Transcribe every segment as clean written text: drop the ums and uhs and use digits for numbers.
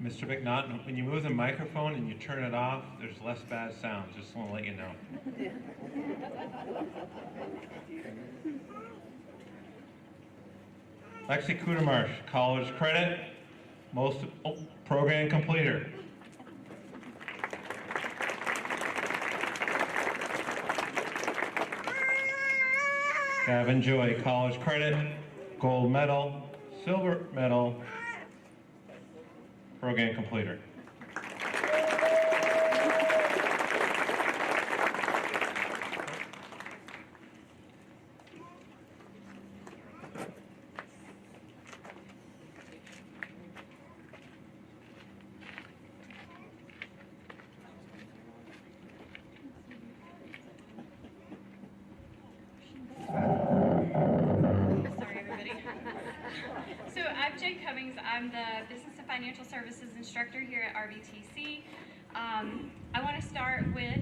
Mr. McNaughton, when you move the microphone and you turn it off, there's less bad sounds. Just want to let you know. Lexi Kudermarsh, college credit, program completer. Gavin Joy, college credit, gold medal, silver medal, program completer. I'm the Business and Financial Services instructor here at RVTC. I want to start with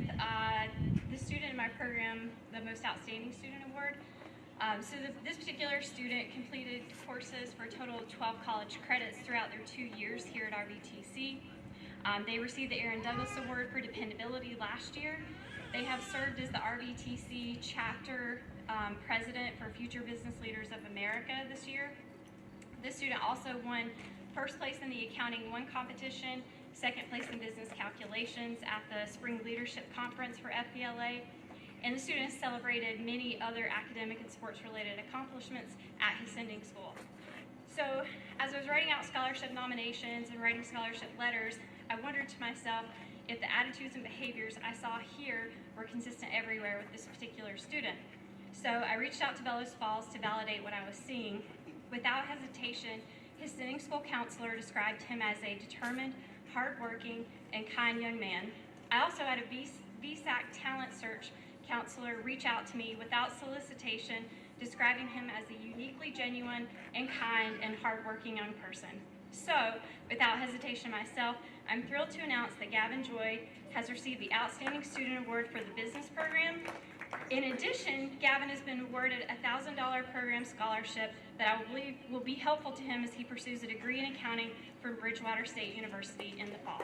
the student in my program, the Most Outstanding Student Award. This particular student completed courses for a total of 12 college credits throughout their 2 years here at RVTC. They received the Aaron Douglas Award for Dependability last year. They have served as the RVTC chapter president for Future Business Leaders of America this year. This student also won first place in the Accounting 1 competition, second place in business calculations at the Spring Leadership Conference for FBLA, and the student has celebrated many other academic and sports-related accomplishments at his sending school. So as I was writing out scholarship nominations and writing scholarship letters, I wondered to myself if the attitudes and behaviors I saw here were consistent everywhere with this particular student. So I reached out to Bellows Falls to validate what I was seeing. Without hesitation, his sending school counselor described him as a determined, hardworking, and kind young man. I also had a VSAC talent search counselor reach out to me without solicitation, describing him as a uniquely genuine and kind and hardworking young person. So, without hesitation myself, I'm thrilled to announce that Gavin Joy has received the Outstanding Student Award for the Business Program. In addition, Gavin has been awarded a $1,000 program scholarship that I believe will be helpful to him as he pursues a degree in accounting from Bridgewater State University in the fall.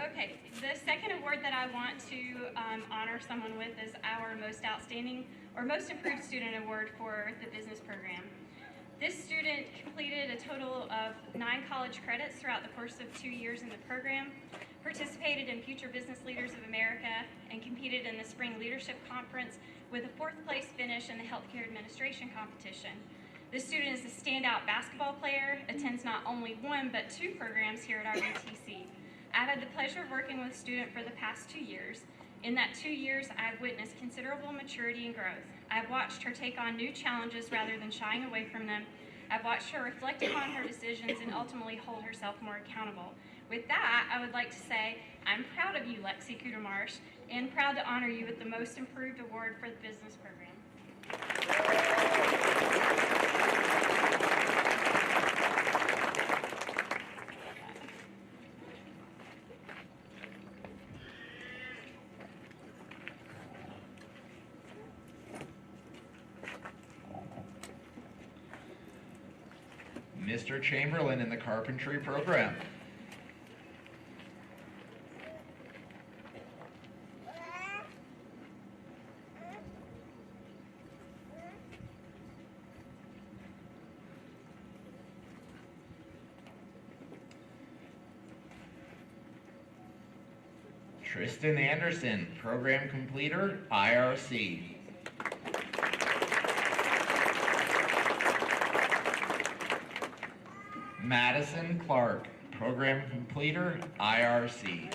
Okay, the second award that I want to honor someone with is our Most Outstanding or Most Improved Student Award for the business program. This student completed a total of 9 college credits throughout the course of 2 years in the program, participated in Future Business Leaders of America, and competed in the Spring Leadership Conference with a 4th place finish in the Healthcare Administration competition. This student is a standout basketball player, attends not only 1 but 2 programs here at RVTC. I've had the pleasure of working with the student for the past 2 years. In that 2 years, I've witnessed considerable maturity and growth. I've watched her take on new challenges rather than shying away from them. I've watched her reflect upon her decisions and ultimately hold herself more accountable. With that, I would like to say, I'm proud of you, Lexi Kudermarsh, and proud to honor you with the Most Improved Award for the Business Program. Mr. Chamberlain in the carpentry program. Tristan Anderson, program completer, IRC. Madison Clark, program completer, IRC.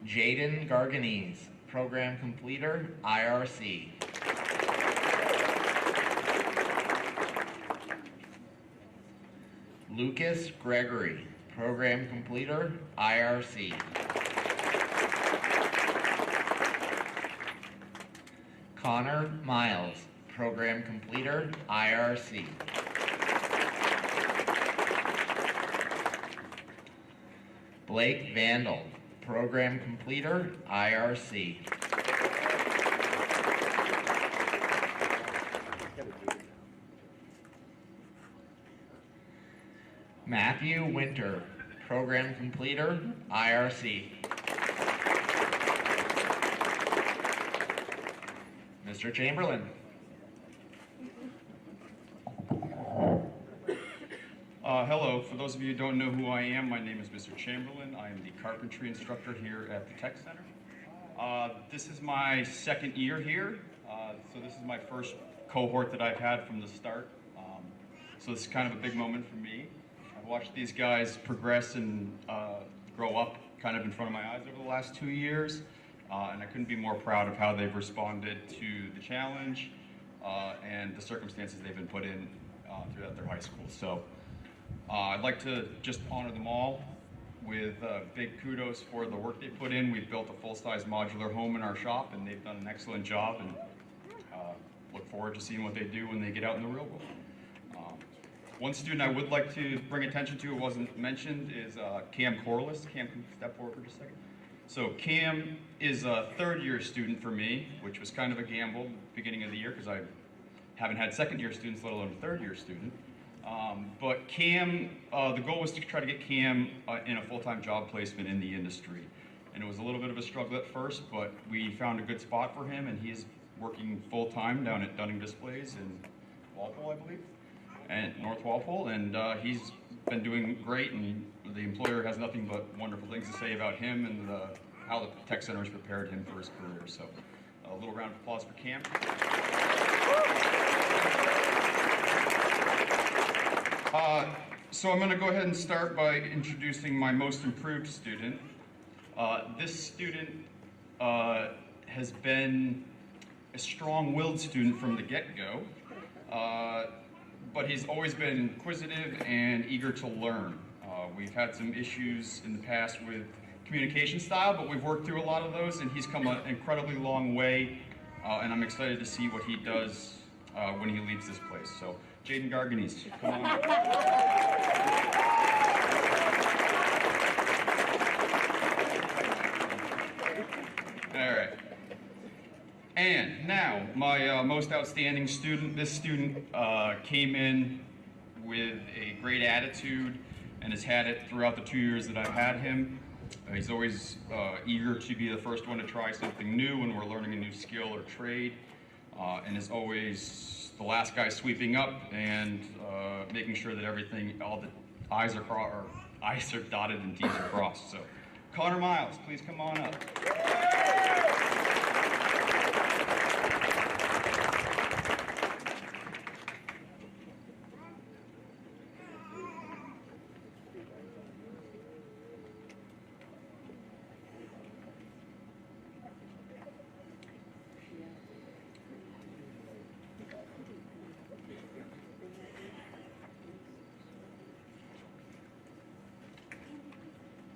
Jaden Garganese, program completer, IRC. Lucas Gregory, program completer, IRC. Connor Miles, program completer, IRC. Blake Vandal, program completer, IRC. Matthew Winter, program completer, IRC. Mr. Chamberlain. Hello, for those of you who don't know who I am, my name is Mr. Chamberlain. I am the carpentry instructor here at the Tech Center. This is my second year here, so this is my first cohort that I've had from the start. So this is kind of a big moment for me. I've watched these guys progress and grow up kind of in front of my eyes over the last 2 years, and I couldn't be more proud of how they've responded to the challenge and the circumstances they've been put in throughout their high school. So I'd like to just honor them all with big kudos for the work they put in. We've built a full-size modular home in our shop, and they've done an excellent job, and look forward to seeing what they do when they get out in the real world. One student I would like to bring attention to, it wasn't mentioned, is Cam Corliss. Cam, can you step forward for just a second? So Cam is a third-year student for me, which was kind of a gamble at the beginning of the year because I haven't had second-year students, let alone a third-year student. But Cam, the goal was to try to get Cam in a full-time job placement in the industry. And it was a little bit of a struggle at first, but we found a good spot for him, and he's working full-time down at Dunning Displays in Walpole, I believe, and North Walpole, and he's been doing great, and the employer has nothing but wonderful things to say about him and how the Tech Center has prepared him for his career. So a little round of applause for Cam. So I'm going to go ahead and start by introducing my most improved student. This student has been a strong-willed student from the get-go, but he's always been inquisitive and eager to learn. We've had some issues in the past with communication style, but we've worked through a lot of those, and he's come an incredibly long way, and I'm excited to see what he does when he leaves this place. So, Jaden Garganese, come on. All right. And now, my most outstanding student. This student came in with a great attitude and has had it throughout the 2 years that I've had him. He's always eager to be the first one to try something new when we're learning a new skill or trade, and is always the last guy sweeping up and making sure that everything, all the I's are dotted and T's are crossed. So, Connor Miles, please come on up.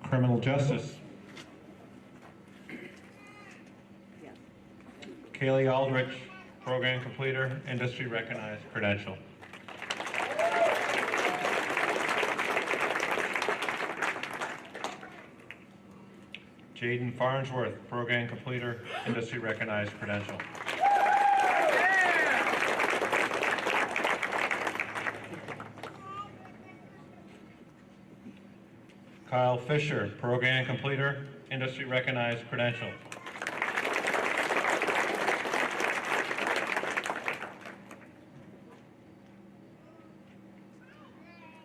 Criminal justice. Kaylee Aldrich, program completer, industry recognized credential. Jaden Farnsworth, program completer, industry recognized credential. Kyle Fisher, program completer, industry recognized credential.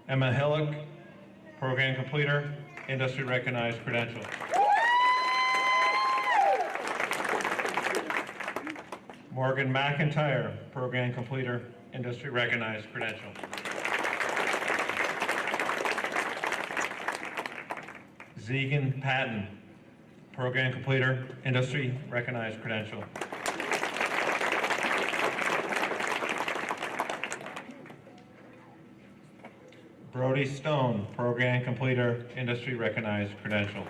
Emma Hillock, program completer, industry recognized credential. Morgan McIntyre, program completer, industry recognized credential. Zegan Patton, program completer, industry recognized credential. Brody Stone, program completer, industry recognized credential.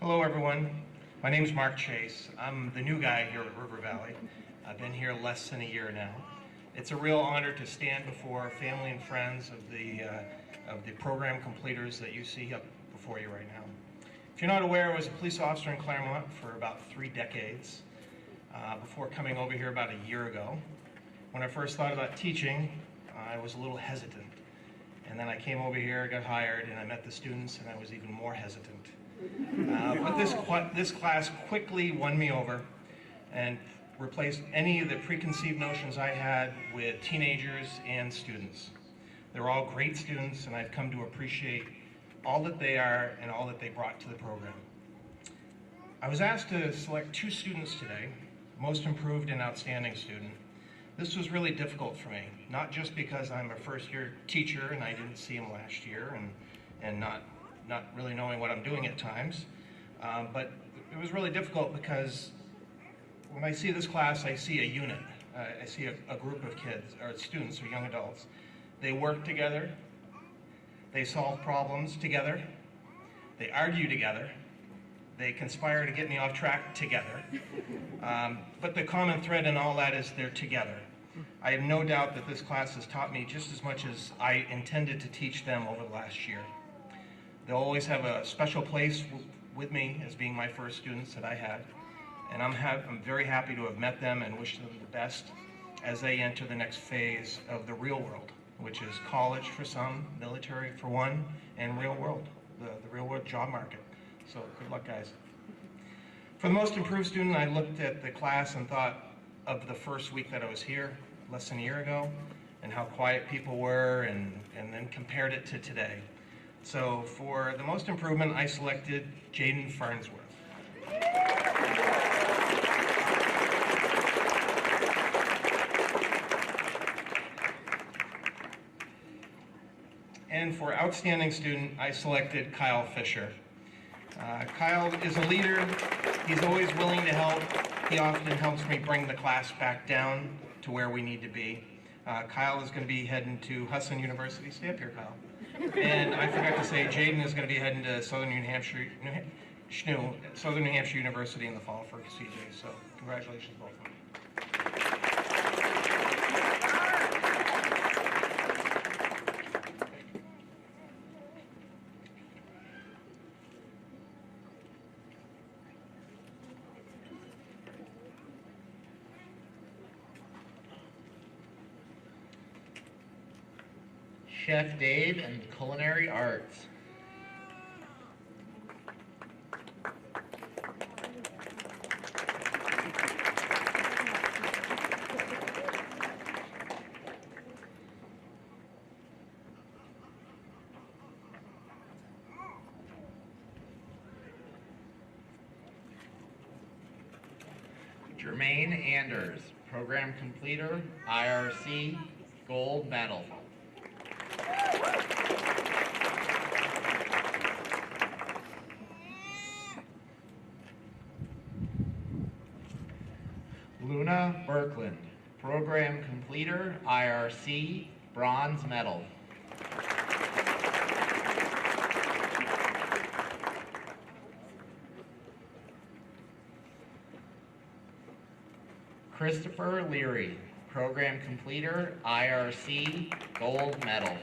Hello everyone. My name's Mark Chase. I'm the new guy here at River Valley. I've been here less than a year now. It's a real honor to stand before family and friends of the program completers that you see up before you right now. If you're not aware, I was a police officer in Claremont for about 3 decades before coming over here about a year ago. When I first thought about teaching, I was a little hesitant. And then I came over here, got hired, and I met the students, and I was even more hesitant. But this class quickly won me over and replaced any of the preconceived notions I had with teenagers and students. They're all great students, and I've come to appreciate all that they are and all that they brought to the program. I was asked to select 2 students today, most improved and outstanding student. This was really difficult for me, not just because I'm a first-year teacher and I didn't see him last year and not really knowing what I'm doing at times, but it was really difficult because when I see this class, I see a unit. I see a group of kids, or students, or young adults. They work together, they solve problems together, they argue together, they conspire to get me off track together, but the common thread in all that is they're together. I have no doubt that this class has taught me just as much as I intended to teach them over the last year. They'll always have a special place with me as being my first students that I had, and I'm very happy to have met them and wish them the best as they enter the next phase of the real world, which is college for some, military for one, and real world, the real world job market. So good luck, guys. For the most improved student, I looked at the class and thought of the first week that I was here, less than a year ago, and how quiet people were, and then compared it to today. So for the most improvement, I selected Jaden Farnsworth. And for outstanding student, I selected Kyle Fisher. Kyle is a leader. He's always willing to help. He often helps me bring the class back down to where we need to be. Kyle is going to be heading to Hudson University. Stay up here, Kyle. And I forgot to say, Jaden is going to be heading to Southern New Hampshire University in the fall for CJ. So congratulations, both of them. Chef Dave and Culinary Arts. Jermaine Anders, Program Completer, IRC, Gold Medal. Luna Birkland, Program Completer, IRC, Bronze Medal. Christopher Leary, Program Completer, IRC, Gold Medal.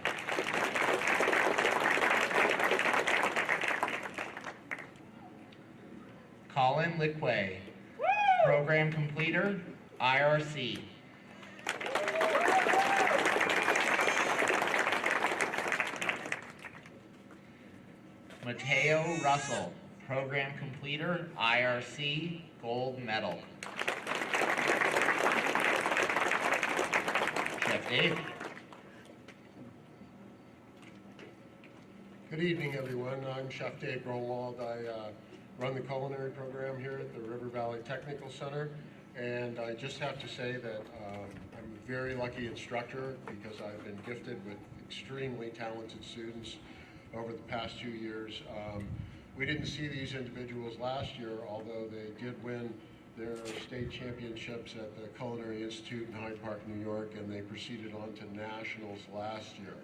Colin Liquay, Program Completer, IRC. Mateo Russell, Program Completer, IRC, Gold Medal. Chef Dave. Good evening, everyone. I'm Chef Dave Grunwald. I run the culinary program here at the River Valley Technical Center, and I just have to say that I'm a very lucky instructor because I've been gifted with extremely talented students over the past 2 years. We didn't see these individuals last year, although they did win their state championships at the Culinary Institute in Hyde Park, New York, and they proceeded on to nationals last year.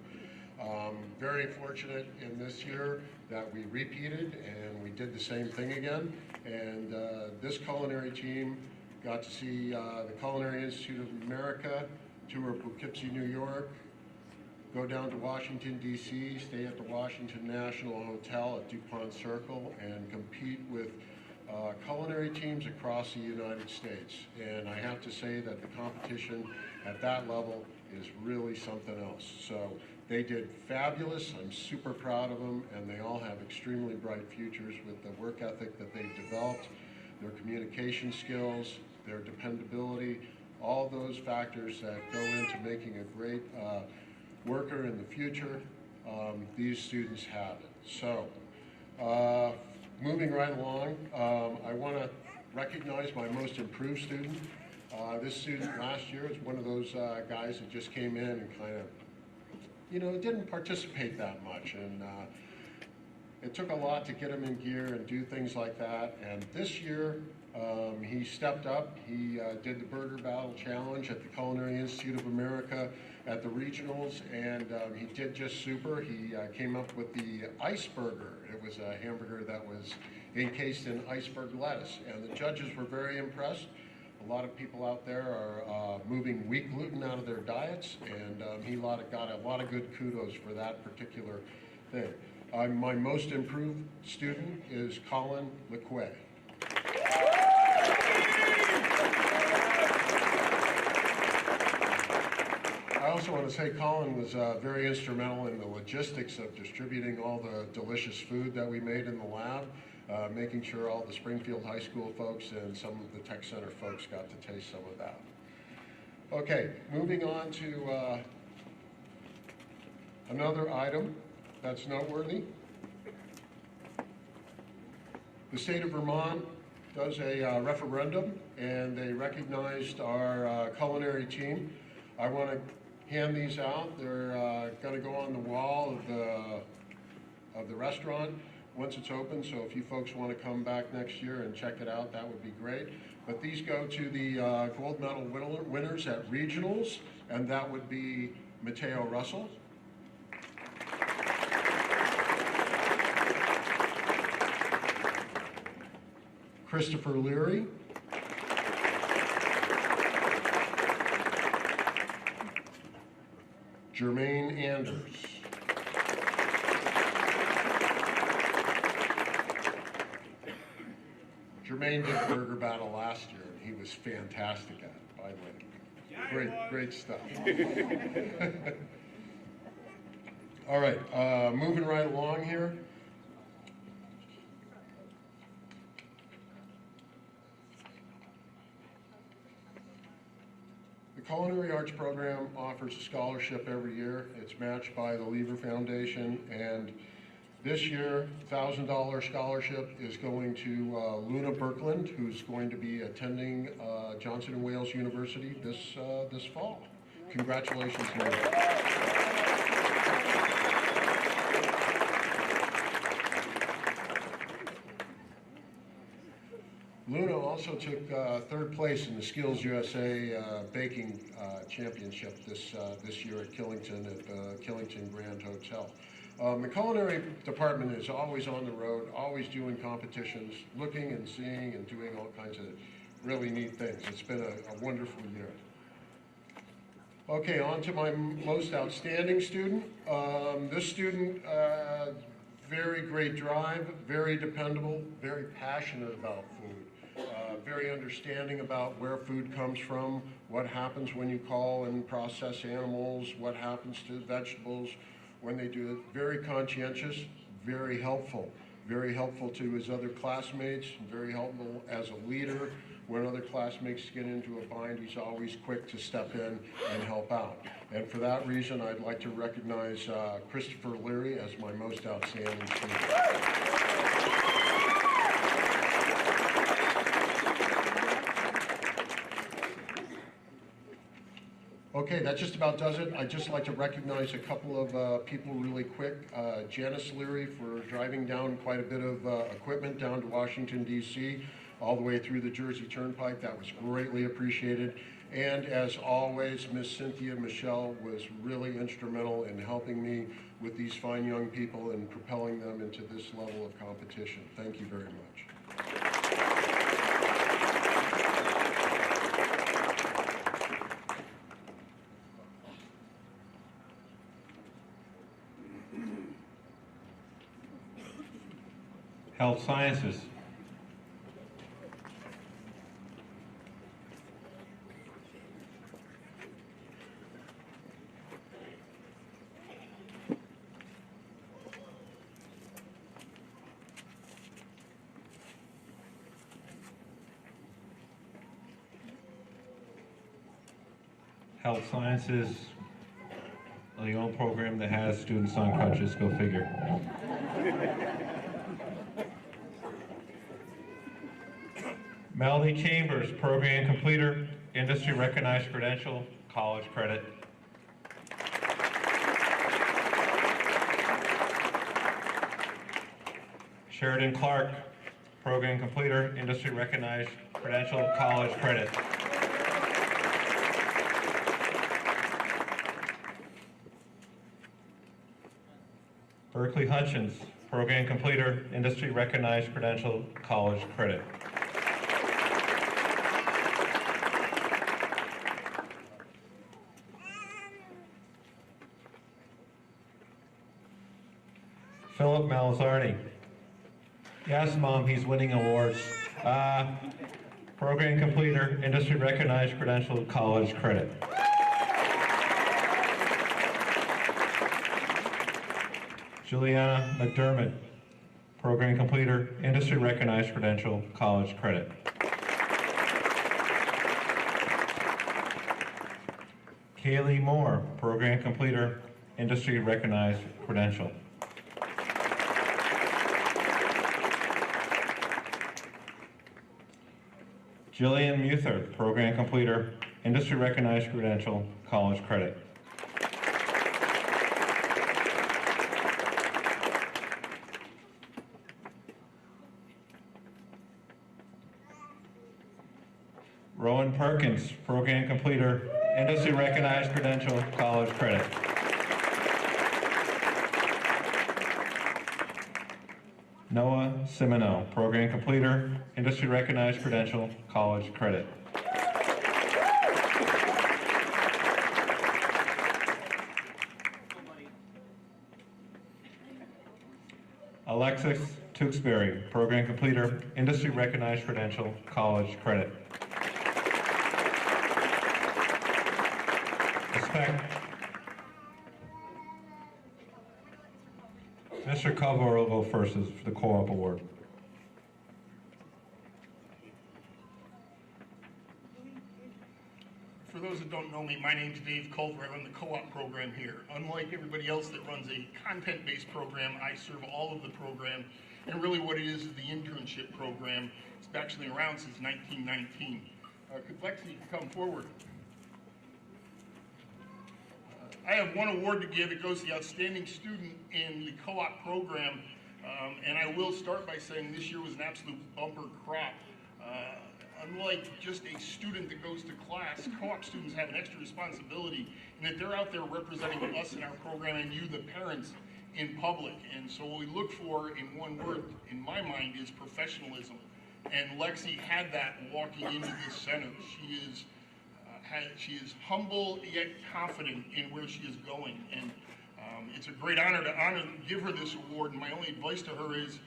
Very fortunate in this year that we repeated and we did the same thing again. And this culinary team got to see the Culinary Institute of America, tour Poughkeepsie, New York, go down to Washington, D.C., stay at the Washington National Hotel at DuPont Circle, and compete with culinary teams across the United States. And I have to say that the competition at that level is really something else. So they did fabulous. I'm super proud of them, and they all have extremely bright futures with the work ethic that they've developed, their communication skills, their dependability, all those factors that go into making a great worker in the future. These students have it. So moving right along, I want to recognize my most improved student. This student last year is one of those guys that just came in and kind of, didn't participate that much. And it took a lot to get him in gear and do things like that. And this year, he stepped up. He did the Burger Battle Challenge at the Culinary Institute of America at the regionals, and he did just super. He came up with the iceburger. It was a hamburger that was encased in iceberg lettuce, and the judges were very impressed. A lot of people out there are moving wheat gluten out of their diets, and he got a lot of good kudos for that particular thing. My most improved student is Colin LeQuay. I also want to say Colin was very instrumental in the logistics of distributing all the delicious food that we made in the lab, making sure all the Springfield High School folks and some of the Tech Center folks got to taste some of that. Okay, moving on to another item that's noteworthy. The state of Vermont does a referendum, and they recognized our culinary team. I want to hand these out. They're going to go on the wall of the restaurant once it's open, so if you folks want to come back next year and check it out, that would be great. But these go to the gold medal winners at regionals, and that would be Mateo Russell, Christopher Leary, Jermaine Anders, Jermaine did Burger Battle last year, and he was fantastic at it, by the way. Great stuff. All right, moving right along here. The Culinary Arts Program offers a scholarship every year. It's matched by the Lever Foundation, and this year, $1,000 scholarship is going to Luna Birkeland, who's going to be attending Johnson & Wales University this fall. Congratulations, Luna. Luna also took third place in the Skills USA Baking Championship this year at Killington, at the Killington Grand Hotel. The culinary department is always on the road, always doing competitions, looking and seeing and doing all kinds of really neat things. It's been a wonderful year. Okay, on to my most outstanding student. This student, very great drive, very dependable, very passionate about food, very understanding about where food comes from, what happens when you call and process animals, what happens to vegetables when they do it. Very conscientious, very helpful to his other classmates, very helpful as a leader. When other classmates get into a bind, he's always quick to step in and help out. And for that reason, I'd like to recognize Christopher Leary as my most outstanding student. Okay, that just about does it. I'd just like to recognize a couple of people really quick. Janice Leary for driving down quite a bit of equipment down to Washington, D.C., all the way through the Jersey Turnpike. That was greatly appreciated. And as always, Miss Cynthia Michelle was really instrumental in helping me with these fine young people and propelling them into this level of competition. Thank you very much. Health Sciences. Health Sciences, the old program that has students on crutches, go figure. Melody Chambers, program completer, industry recognized credential, college credit. Sheridan Clark, program completer, industry recognized credential, college credit. Berkeley Hutchins, program completer, industry recognized credential, college credit. Philip Malzarni. Yes, Mom, he's winning awards. Program completer, industry recognized credential, college credit. Juliana McDermott, program completer, industry recognized credential, college credit. Kaylee Moore, program completer, industry recognized credential. Jillian Muther, program completer, industry recognized credential, college credit. Rowan Perkins, program completer, industry recognized credential, college credit. Noah Simino, program completer, industry recognized credential, college credit. Alexis Tewksbury, program completer, industry recognized credential, college credit. Respect. Mr. Cover will go first for the Co-op Award. For those that don't know me, my name's Dave Culver. I run the co-op program here. Unlike everybody else that runs a content-based program, I serve all of the program. And really what it is the internship program. It's actually around since 1919. Could Lexi come forward? I have one award to give. It goes to the outstanding student in the co-op program. And I will start by saying this year was an absolute bumper crop. Unlike just a student that goes to class, co-op students have an extra responsibility in that they're out there representing us in our program and you, the parents, in public. And so what we look for in one word, in my mind, is professionalism. And Lexi had that walking into this center. She is humble yet confident in where she is going. And it's a great honor to give her this award. And my only advice to her is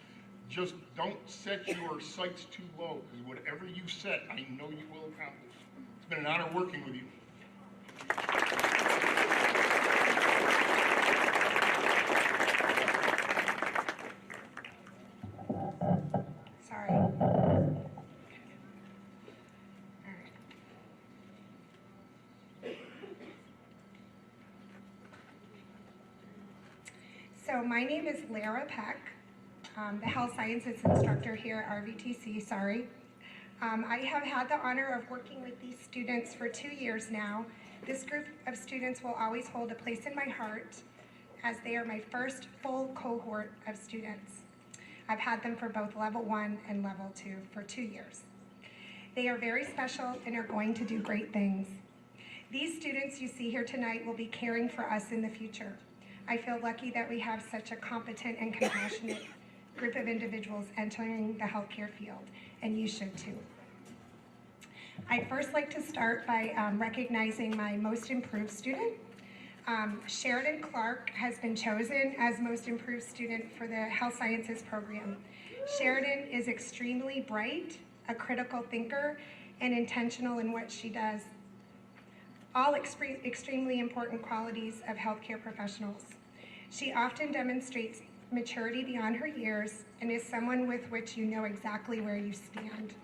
just don't set your sights too low, because whatever you set, I know you will accomplish. It's been an honor working with you. Sorry. All right. So my name is Lara Peck. The health sciences instructor here at RVTC, sorry. I have had the honor of working with these students for 2 years now. This group of students will always hold a place in my heart as they are my first full cohort of students. I've had them for both level 1 and level 2 for 2 years. They are very special and are going to do great things. These students you see here tonight will be caring for us in the future. I feel lucky that we have such a competent and compassionate group of individuals entering the healthcare field, and you should too. I'd first like to start by recognizing my most improved student. Sheridan Clark has been chosen as most improved student for the health sciences program. Sheridan is extremely bright, a critical thinker, and intentional in what she does. All extremely important qualities of healthcare professionals. She often demonstrates maturity beyond her years and is someone with which you know exactly where you stand.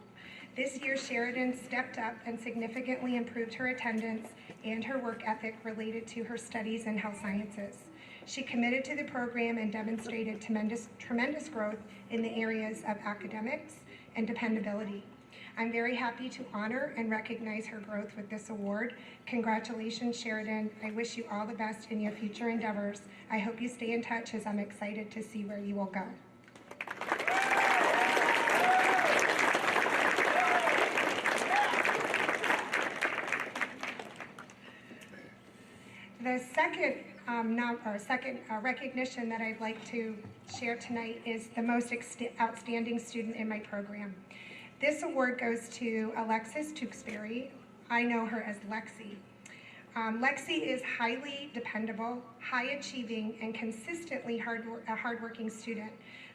This year, Sheridan stepped up and significantly improved her attendance and her work ethic related to her studies in health sciences. She committed to the program and demonstrated tremendous growth in the areas of academics and dependability. I'm very happy to honor and recognize her growth with this award. Congratulations, Sheridan. I wish you all the best in your future endeavors. I hope you stay in touch as I'm excited to see where you will go. The second recognition that I'd like to share tonight is the most outstanding student in my program. This award goes to Alexis Tewksbury. I know her as Lexi. Lexi is highly dependable, high-achieving, and consistently a hardworking student.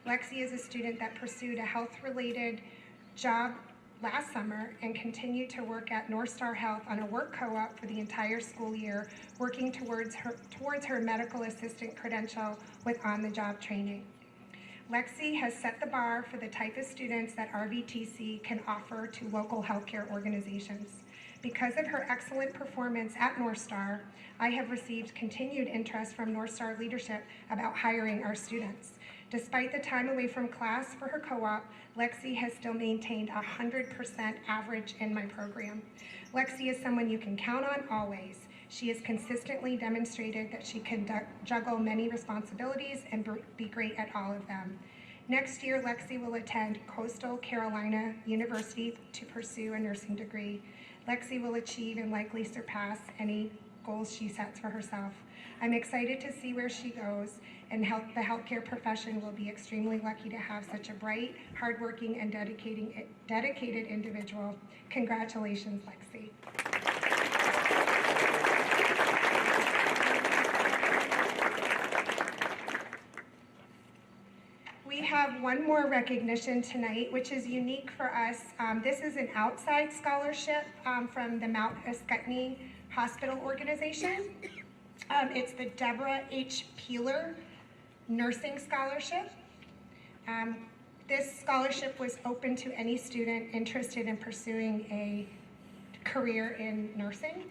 Lexi is a student that pursued a health-related job last summer and continued to work at North Star Health on a work co-op for the entire school year, working towards her medical assistant credential with on-the-job training. Lexi has set the bar for the type of students that RVTC can offer to local healthcare organizations. Because of her excellent performance at North Star, I have received continued interest from North Star leadership about hiring our students. Despite the time away from class for her co-op, Lexi has still maintained 100% average in my program. Lexi is someone you can count on always. She has consistently demonstrated that she can juggle many responsibilities and be great at all of them. Next year, Lexi will attend Coastal Carolina University to pursue a nursing degree. Lexi will achieve and likely surpass any goals she sets for herself. I'm excited to see where she goes, and the healthcare profession will be extremely lucky to have such a bright, hardworking, and dedicated individual. Congratulations, Lexi. We have one more recognition tonight, which is unique for us. This is an outside scholarship from the Mount Escutney Hospital Organization. It's the Deborah H. Peeler Nursing Scholarship. This scholarship was open to any student interested in pursuing a career in nursing.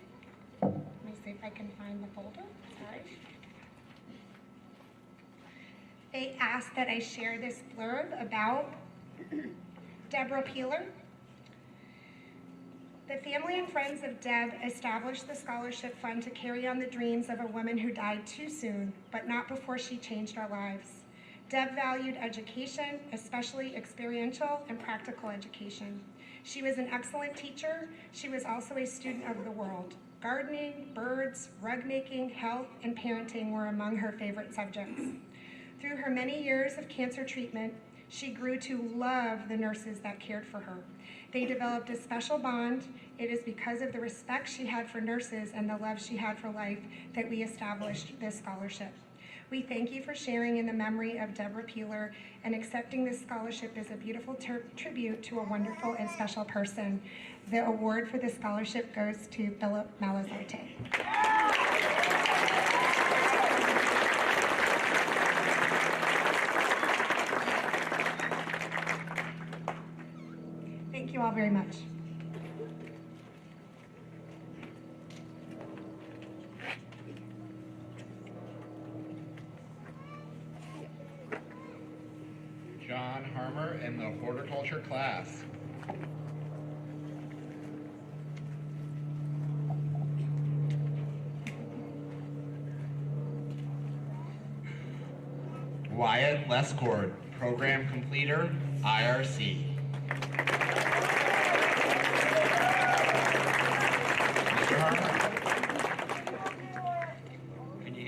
Let me see if I can find the folder. Sorry. They asked that I share this blurb about Deborah Peeler. The family and friends of Deb established the scholarship fund to carry on the dreams of a woman who died too soon, but not before she changed our lives. Deb valued education, especially experiential and practical education. She was an excellent teacher. She was also a student of the world. Gardening, birds, rug making, health, and parenting were among her favorite subjects. Through her many years of cancer treatment, she grew to love the nurses that cared for her. They developed a special bond. It is because of the respect she had for nurses and the love she had for life that we established this scholarship. We thank you for sharing in the memory of Deborah Peeler, and accepting this scholarship is a beautiful tribute to a wonderful and special person. The award for the scholarship goes to Philip Malazarte. Thank you all very much. John Harmer in the horticulture class. Wyatt Lescord, program completer, IRC.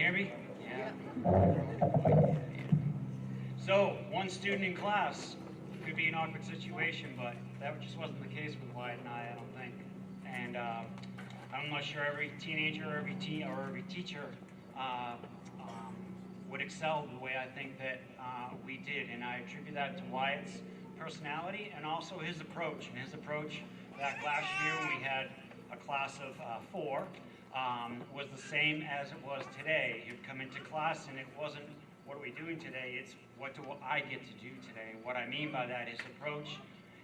hear me? Yeah. So, one student in class could be an awkward situation, but that just wasn't the case with Wyatt and I don't think. And I'm not sure every teenager, or every teen, or every teacher would excel the way I think that we did. And I attribute that to Wyatt's personality and also his approach. And his approach back last year when we had a class of 4 was the same as it was today. You'd come into class and it wasn't, what are we doing today? It's, what do I get to do today? What I mean by that, his approach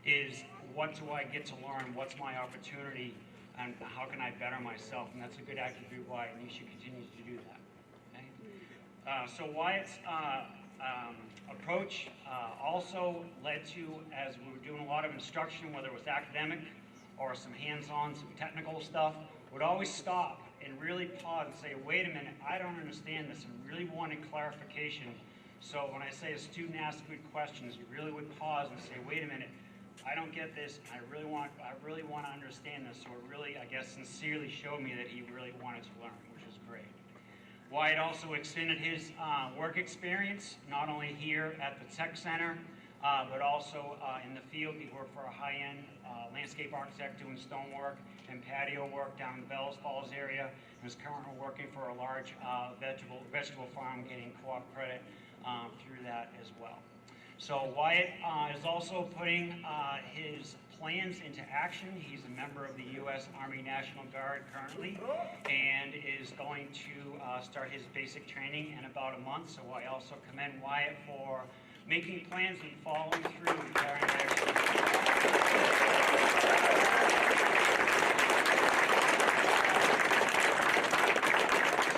is, what do I get to learn? What's my opportunity? And how can I better myself? And that's a good attribute, Wyatt, and you should continue to do that. Okay? So Wyatt's approach also led to, as we were doing a lot of instruction, whether it was academic or some hands-on, some technical stuff, would always stop and really pause and say, wait a minute, I don't understand this, and really wanted clarification. So when I say a student asks good questions, you really would pause and say, wait a minute, I don't get this, I really want to understand this. So it really, I guess, sincerely showed me that he really wanted to learn, which is great. Wyatt also extended his work experience, not only here at the Tech Center, but also in the field. He worked for a high-end landscape architect doing stonework and patio work down in the Bells Falls area, and is currently working for a large vegetable farm, getting co-op credit through that as well. So Wyatt is also putting his plans into action. He's a member of the U.S. Army National Guard currently, and is going to start his basic training in about a month. So I also commend Wyatt for making plans and following through and carrying out.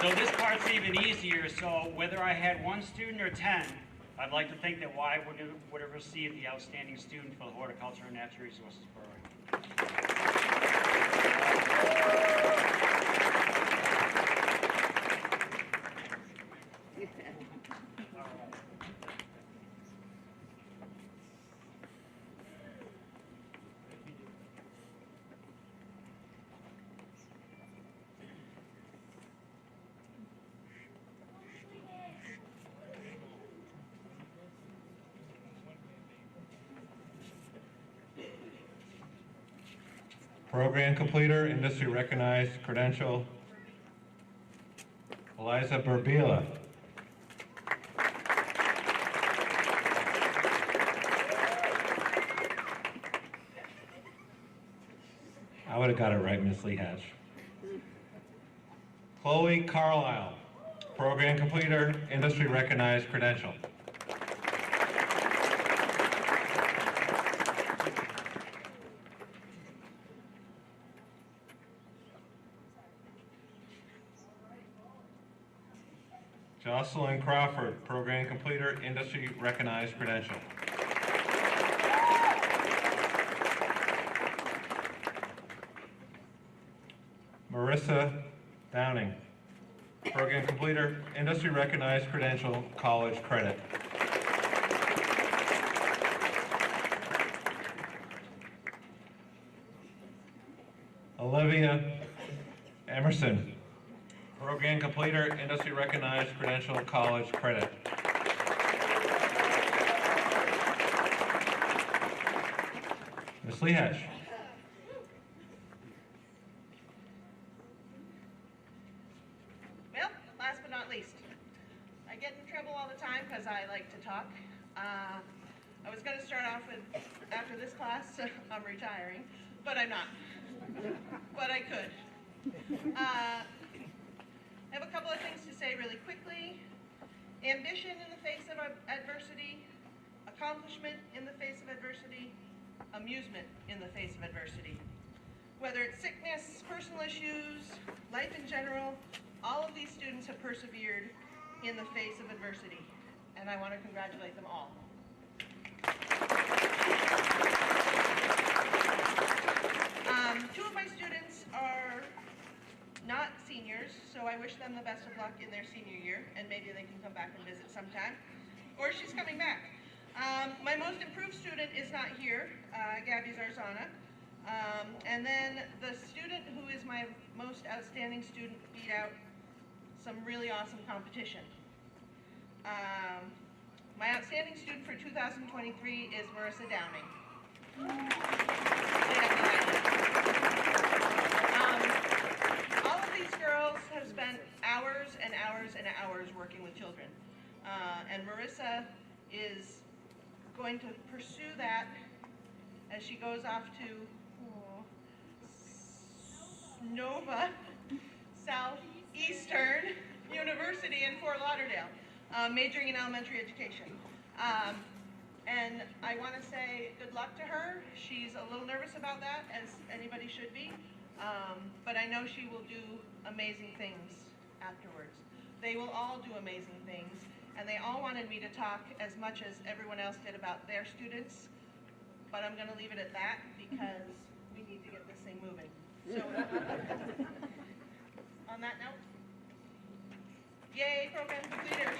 So this part's even easier. So whether I had 1 student or 10, I'd like to think that Wyatt would have received the Outstanding Student for the Horticulture and Natural Resources Program. Program completer, industry recognized credential, Eliza Burbila. I would have got it right, Miss Lee Hatch. Chloe Carlisle, program completer, industry recognized credential. Jocelyn Crawford, program completer, industry recognized credential. Marissa Downing, program completer, industry recognized credential, college credit. Olivia Emerson, program completer, industry recognized credential, college credit. Ms. Lehatch. Well, last but not least, I get in trouble all the time because I like to talk. I was going to start off with, after this class, I'm retiring, but I'm not. But I could. I have a couple of things to say really quickly. Ambition in the face of adversity, accomplishment in the face of adversity, amusement in the face of adversity. Whether it's sickness, personal issues, life in general, all of these students have persevered in the face of adversity, and I want to congratulate them all. Two of my students are not seniors, so I wish them the best of luck in their senior year, and maybe they can come back and visit sometime. Or she's coming back. My most improved student is not here, Gabby Zarzana. And then the student who is my most outstanding student beat out some really awesome competition. My outstanding student for 2023 is Marissa Downing. All of these girls have spent hours and hours and hours working with children. And Marissa is going to pursue that as she goes off to Nova Southeastern University in Fort Lauderdale, majoring in elementary education. And I want to say good luck to her. She's a little nervous about that, as anybody should be, but I know she will do amazing things afterwards. They will all do amazing things, and they all wanted me to talk as much as everyone else did about their students, but I'm going to leave it at that because we need to get this thing moving. So, on that note, yay, program completers.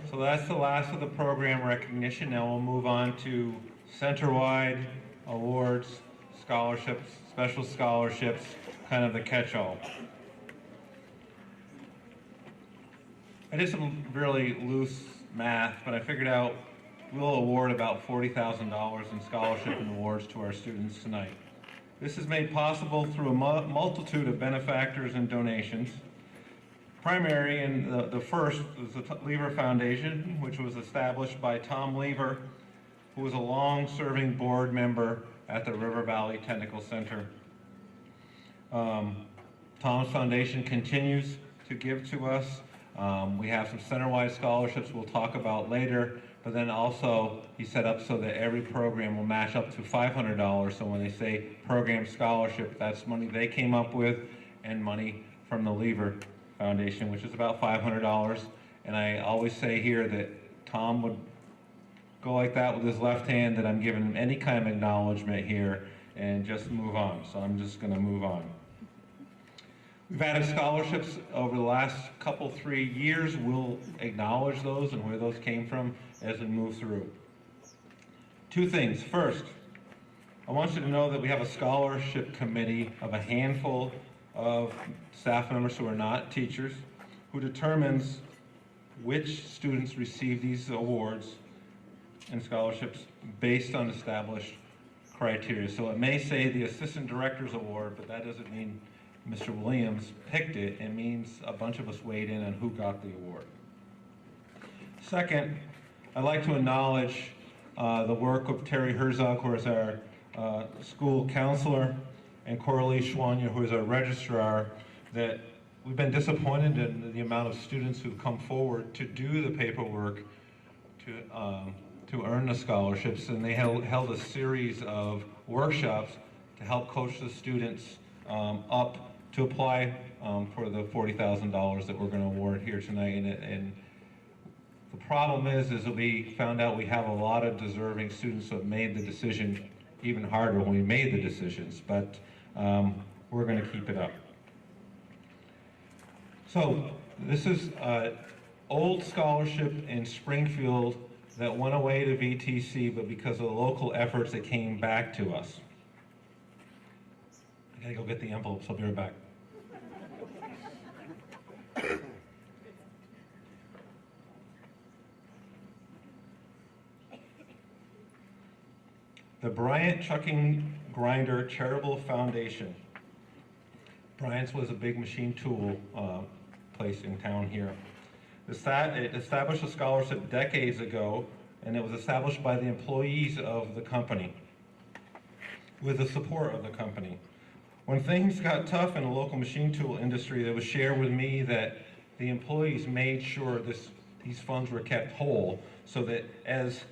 So that's the last of the program recognition. Now we'll move on to center-wide awards, scholarships, special scholarships, kind of the catch-all. I did some really loose math, but I figured out we'll award about $40,000 in scholarship and awards to our students tonight. This is made possible through a multitude of benefactors and donations. Primary and the first was the Lever Foundation, which was established by Tom Lever, who was a long-serving board member at the River Valley Technical Center. Tom's foundation continues to give to us. We have some center-wide scholarships we'll talk about later, but then also he set up so that every program will match up to $500. So when they say program scholarship, that's money they came up with and money from the Lever Foundation, which is about $500. And I always say here that Tom would go like that with his left hand, that I'm giving him any kind of acknowledgement here, and just move on. So I'm just going to move on. We've added scholarships over the last couple, 3 years. We'll acknowledge those and where those came from as we move through. Two things. First, I want you to know that we have a scholarship committee of a handful of staff members who are not teachers, who determines which students receive these awards and scholarships based on established criteria. So it may say the Assistant Director's Award, but that doesn't mean Mr. Williams picked it. It means a bunch of us weighed in on who got the award. Second, I'd like to acknowledge the work of Terry Herzog, who is our school counselor, and Coralie Schwanya, who is our registrar, that we've been disappointed in the amount of students who've come forward to do the paperwork to earn the scholarships, and they held a series of workshops to help coach the students up to apply for the $40,000 that we're going to award here tonight. And the problem is that we found out we have a lot of deserving students who have made the decision even harder when we made the decisions, but we're going to keep it up. So this is an old scholarship in Springfield that went away to VTC, but because of the local efforts, it came back to us. I gotta go get the envelopes, I'll be right back. The Bryant Chucking Grinder Charitable Foundation. Bryant's was a big machine tool place in town here. It established a scholarship decades ago, and it was established by the employees of the company with the support of the company. When things got tough in the local machine tool industry, it was shared with me that the employees made sure these funds were kept whole, so that as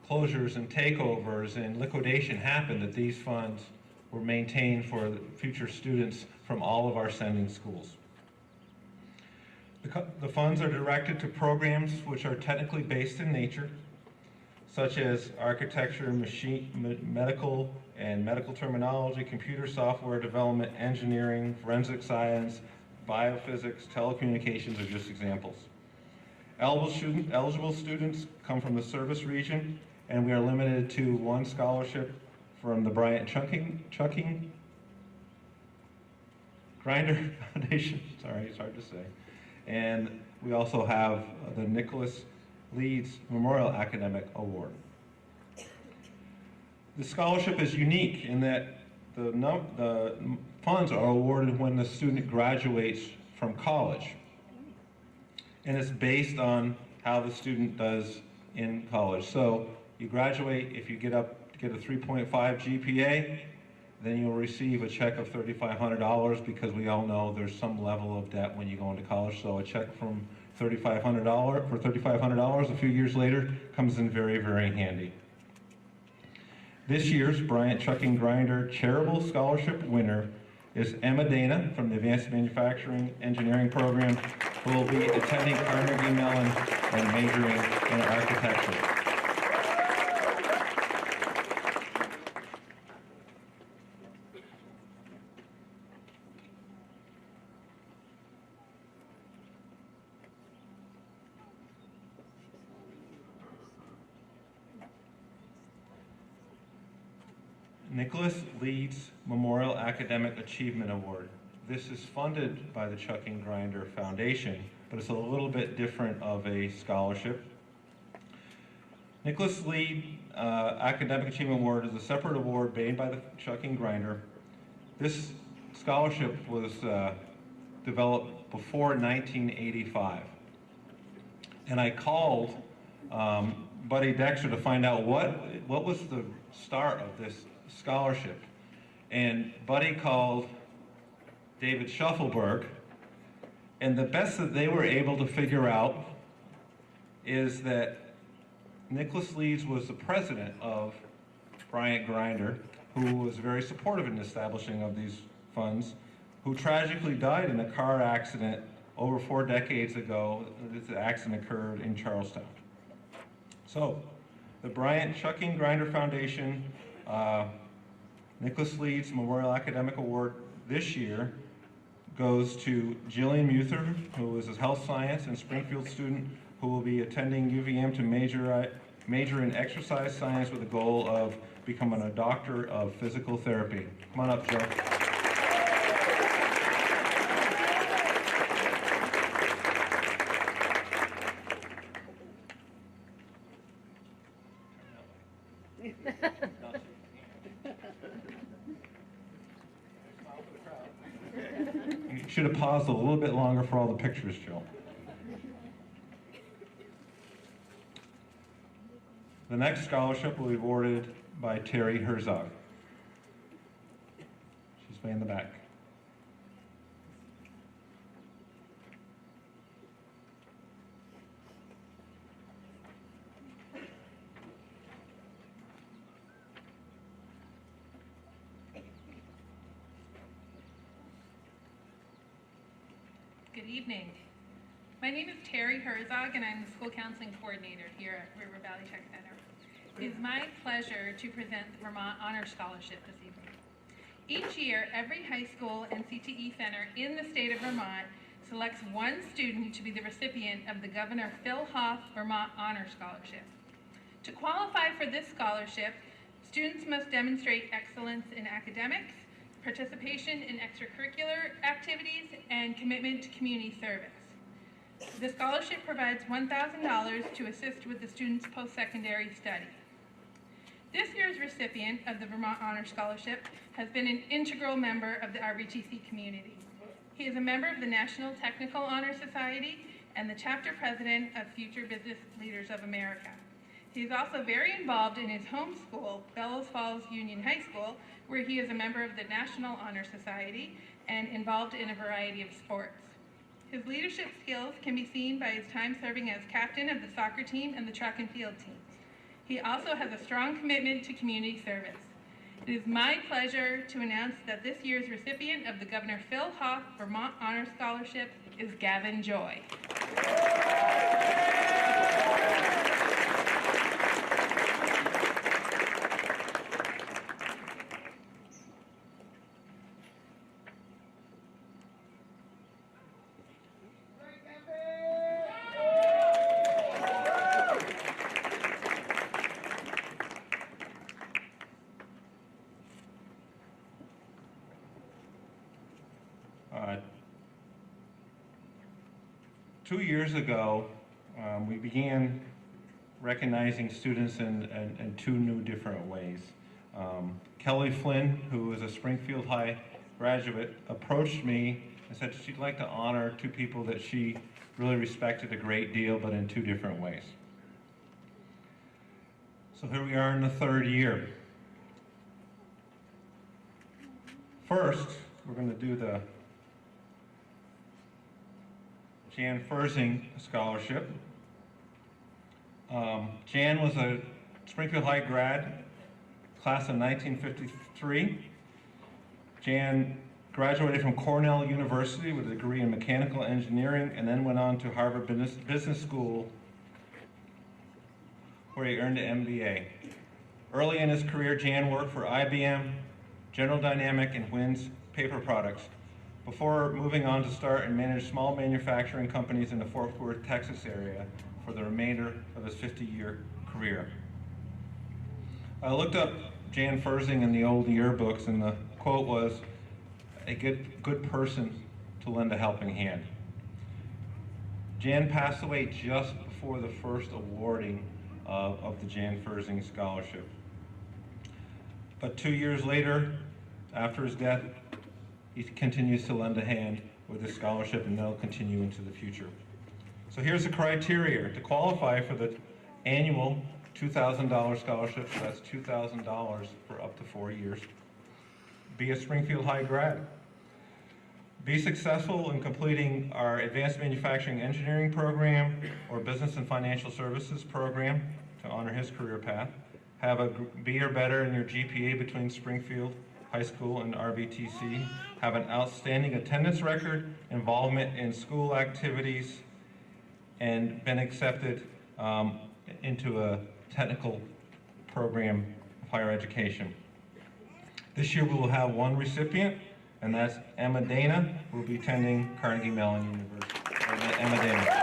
closures and takeovers and liquidation happened, that these funds were maintained for the future students from all of our sending schools. The funds are directed to programs which are technically based in nature, such as architecture, medical and medical terminology, computer software development, engineering, forensic science, biophysics, telecommunications are just examples. Eligible students come from the service region, and we are limited to one scholarship from the Bryant Chucking Grinder Foundation. Sorry, it's hard to say. And we also have the Nicholas Leeds Memorial Academic Award. The scholarship is unique in that the funds are awarded when the student graduates from college. And it's based on how the student does in college. So you graduate, if you get a 3.5 GPA, then you'll receive a check of $3,500 because we all know there's some level of debt when you go into college. So a check from $3,500 a few years later comes in very, very handy. This year's Bryant Chucking Grinder Charitable Scholarship winner is Emma Dana from the Advanced Manufacturing Engineering Program, who will be attending Carnegie Mellon and majoring in architecture. Nicholas Leeds Memorial Academic Achievement Award. This is funded by the Chucking Grinder Foundation, but it's a little bit different of a scholarship. Nicholas Leeds Academic Achievement Award is a separate award made by the Chucking Grinder. This scholarship was developed before 1985. And I called Buddy Dexter to find out what was the start of this scholarship. And Buddy called David Schuffelberg, and the best that they were able to figure out is that Nicholas Leeds was the president of Bryant Grinder, who was very supportive in establishing of these funds, who tragically died in a car accident over 4 decades ago. This accident occurred in Charlestown. So, the Bryant Chucking Grinder Foundation Nicholas Leeds Memorial Academic Award this year goes to Jillian Muther, who is a health science and Springfield student who will be attending UVM to major in exercise science with the goal of becoming a doctor of physical therapy. Come on up, Joe. You should have paused a little bit longer for all the pictures, Joe. The next scholarship will be awarded by Terry Herzog. She's way in the back. Good evening. My name is Terry Herzog, and I'm the School Counseling Coordinator here at River Valley Tech Center. It is my pleasure to present the Vermont Honor Scholarship this evening. Each year, every high school and CTE center in the state of Vermont selects one student to be the recipient of the Governor Phil Hoff Vermont Honor Scholarship. To qualify for this scholarship, students must demonstrate excellence in academics, participation in extracurricular activities, and commitment to community service. The scholarship provides $1,000 to assist with the student's post-secondary study. This year's recipient of the Vermont Honor Scholarship has been an integral member of the RVTC community. He is a member of the National Technical Honor Society and the chapter president of Future Business Leaders of America. He is also very involved in his home school, Bellows Falls Union High School, where he is a member of the National Honor Society and involved in a variety of sports. His leadership skills can be seen by his time serving as captain of the soccer team and the track and field team. He also has a strong commitment to community service. It is my pleasure to announce that this year's recipient of the Governor Phil Hoff Vermont Honor Scholarship is Gavin Joy. 2 years ago, we began recognizing students in two new different ways. Kelly Flynn, who is a Springfield High graduate, approached me and said she'd like to honor two people that she really respected a great deal, but in two different ways. So here we are in the third year. First, we're going to do the Jan Fersing Scholarship. Jan was a Springfield High grad, class of 1953. Jan graduated from Cornell University with a degree in mechanical engineering and then went on to Harvard Business School, where he earned an MBA. Early in his career, Jan worked for IBM, General Dynamic, and Wynn's Paper Products, before moving on to start and manage small manufacturing companies in the Fort Worth, Texas area for the remainder of his 50-year career. I looked up Jan Fersing in the old yearbooks, and the quote was, "A good person to lend a helping hand." Jan passed away just before the first awarding of the Jan Fersing Scholarship. But 2 years later, after his death, he continues to lend a hand with his scholarship, and that'll continue into the future. So here's the criteria to qualify for the annual $2,000 scholarship. So that's $2,000 for up to 4 years. Be a Springfield High grad. Be successful in completing our Advanced Manufacturing Engineering program or Business and Financial Services program to honor his career path. Have a B or better in your GPA between Springfield High School and RVTC. Have an outstanding attendance record, involvement in school activities, and been accepted into a technical program of higher education. This year we will have one recipient, and that's Emma Dana, who will be attending Carnegie Mellon University. Emma Dana.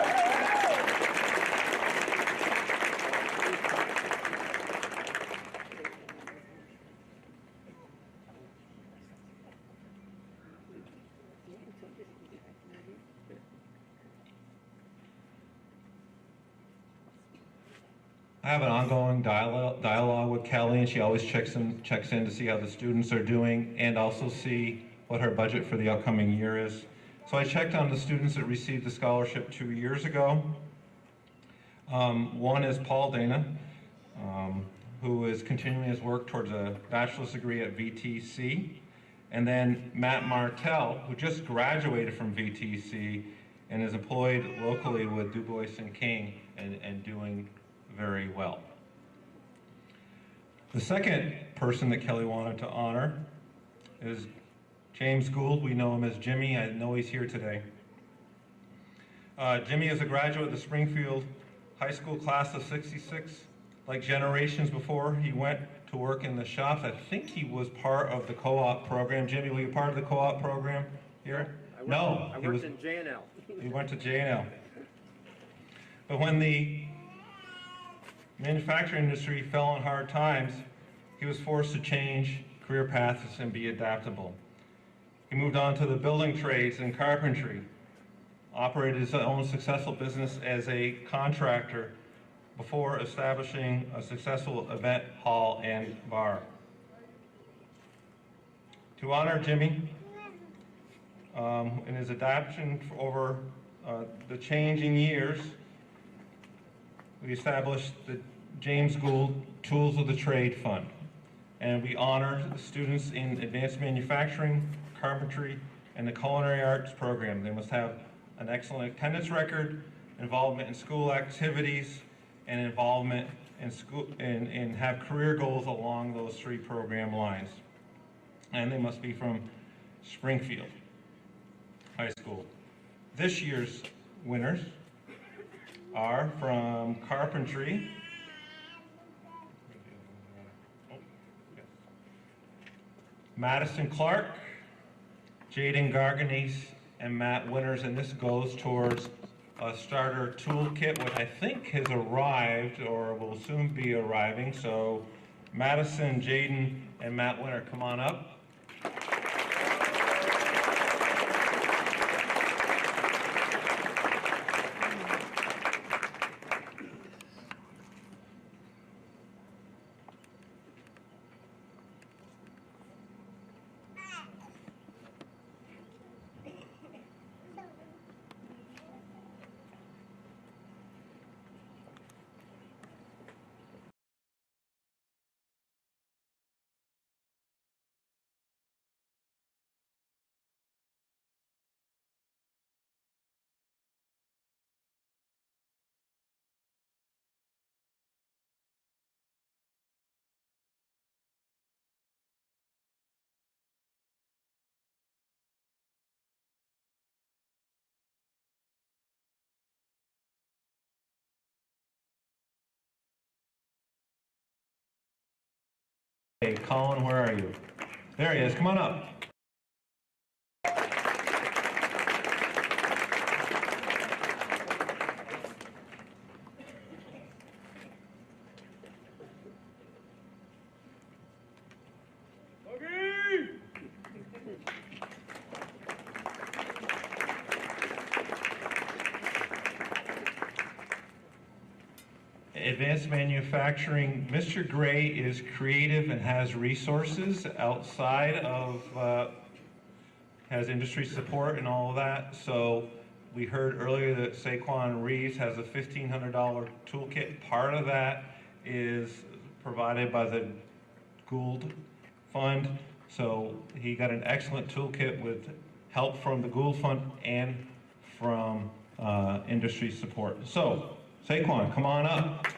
I have an ongoing dialogue with Kelly, and she always checks in to see how the students are doing and also see what her budget for the upcoming year is. So I checked on the students that received the scholarship 2 years ago. One is Paul Dana, who is continuing his work towards a bachelor's degree at VTC. And then Matt Martell, who just graduated from VTC and is employed locally with Du Bois and King and doing very well. The second person that Kelly wanted to honor is James Gould. We know him as Jimmy. I know he's here today. Jimmy is a graduate of the Springfield High School class of 66. Like generations before, he went to work in the shops. I think he was part of the co-op program. Jimmy, were you part of the co-op program here? I worked in J&L. He went to J&L. But when the manufacturing industry fell on hard times, he was forced to change career paths and be adaptable. He moved on to the building trades and carpentry, operated his own successful business as a contractor before establishing a successful event hall and bar. To honor Jimmy in his adaptation over the changing years, we established the James Gould Tools of the Trade Fund, and we honor the students in advanced manufacturing, carpentry, and the culinary arts program. They must have an excellent attendance record, involvement in school activities, and involvement in school and have career goals along those three program lines. And they must be from Springfield High School. This year's winners are from carpentry. Madison Clark, Jaden Garganese, and Matt Winters, and this goes towards a starter toolkit, which I think has arrived or will soon be arriving. So Madison, Jaden, and Matt Winter, come on up. Hey, Colin, where are you? There he is, come on up. Advanced manufacturing, Mr. Gray is creative and has resources outside of, has industry support and all of that. So we heard earlier that Saquon Reeves has a $1,500 toolkit. Part of that is provided by the Gould Fund. So he got an excellent toolkit with help from the Gould Fund and from industry support. So Saquon, come on up.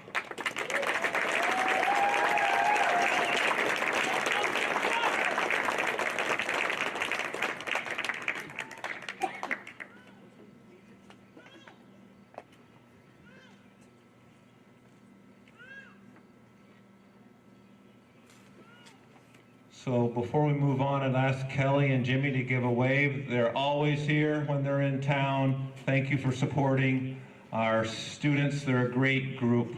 So before we move on, I'd ask Kelly and Jimmy to give a wave. They're always here when they're in town. Thank you for supporting our students. They're a great group.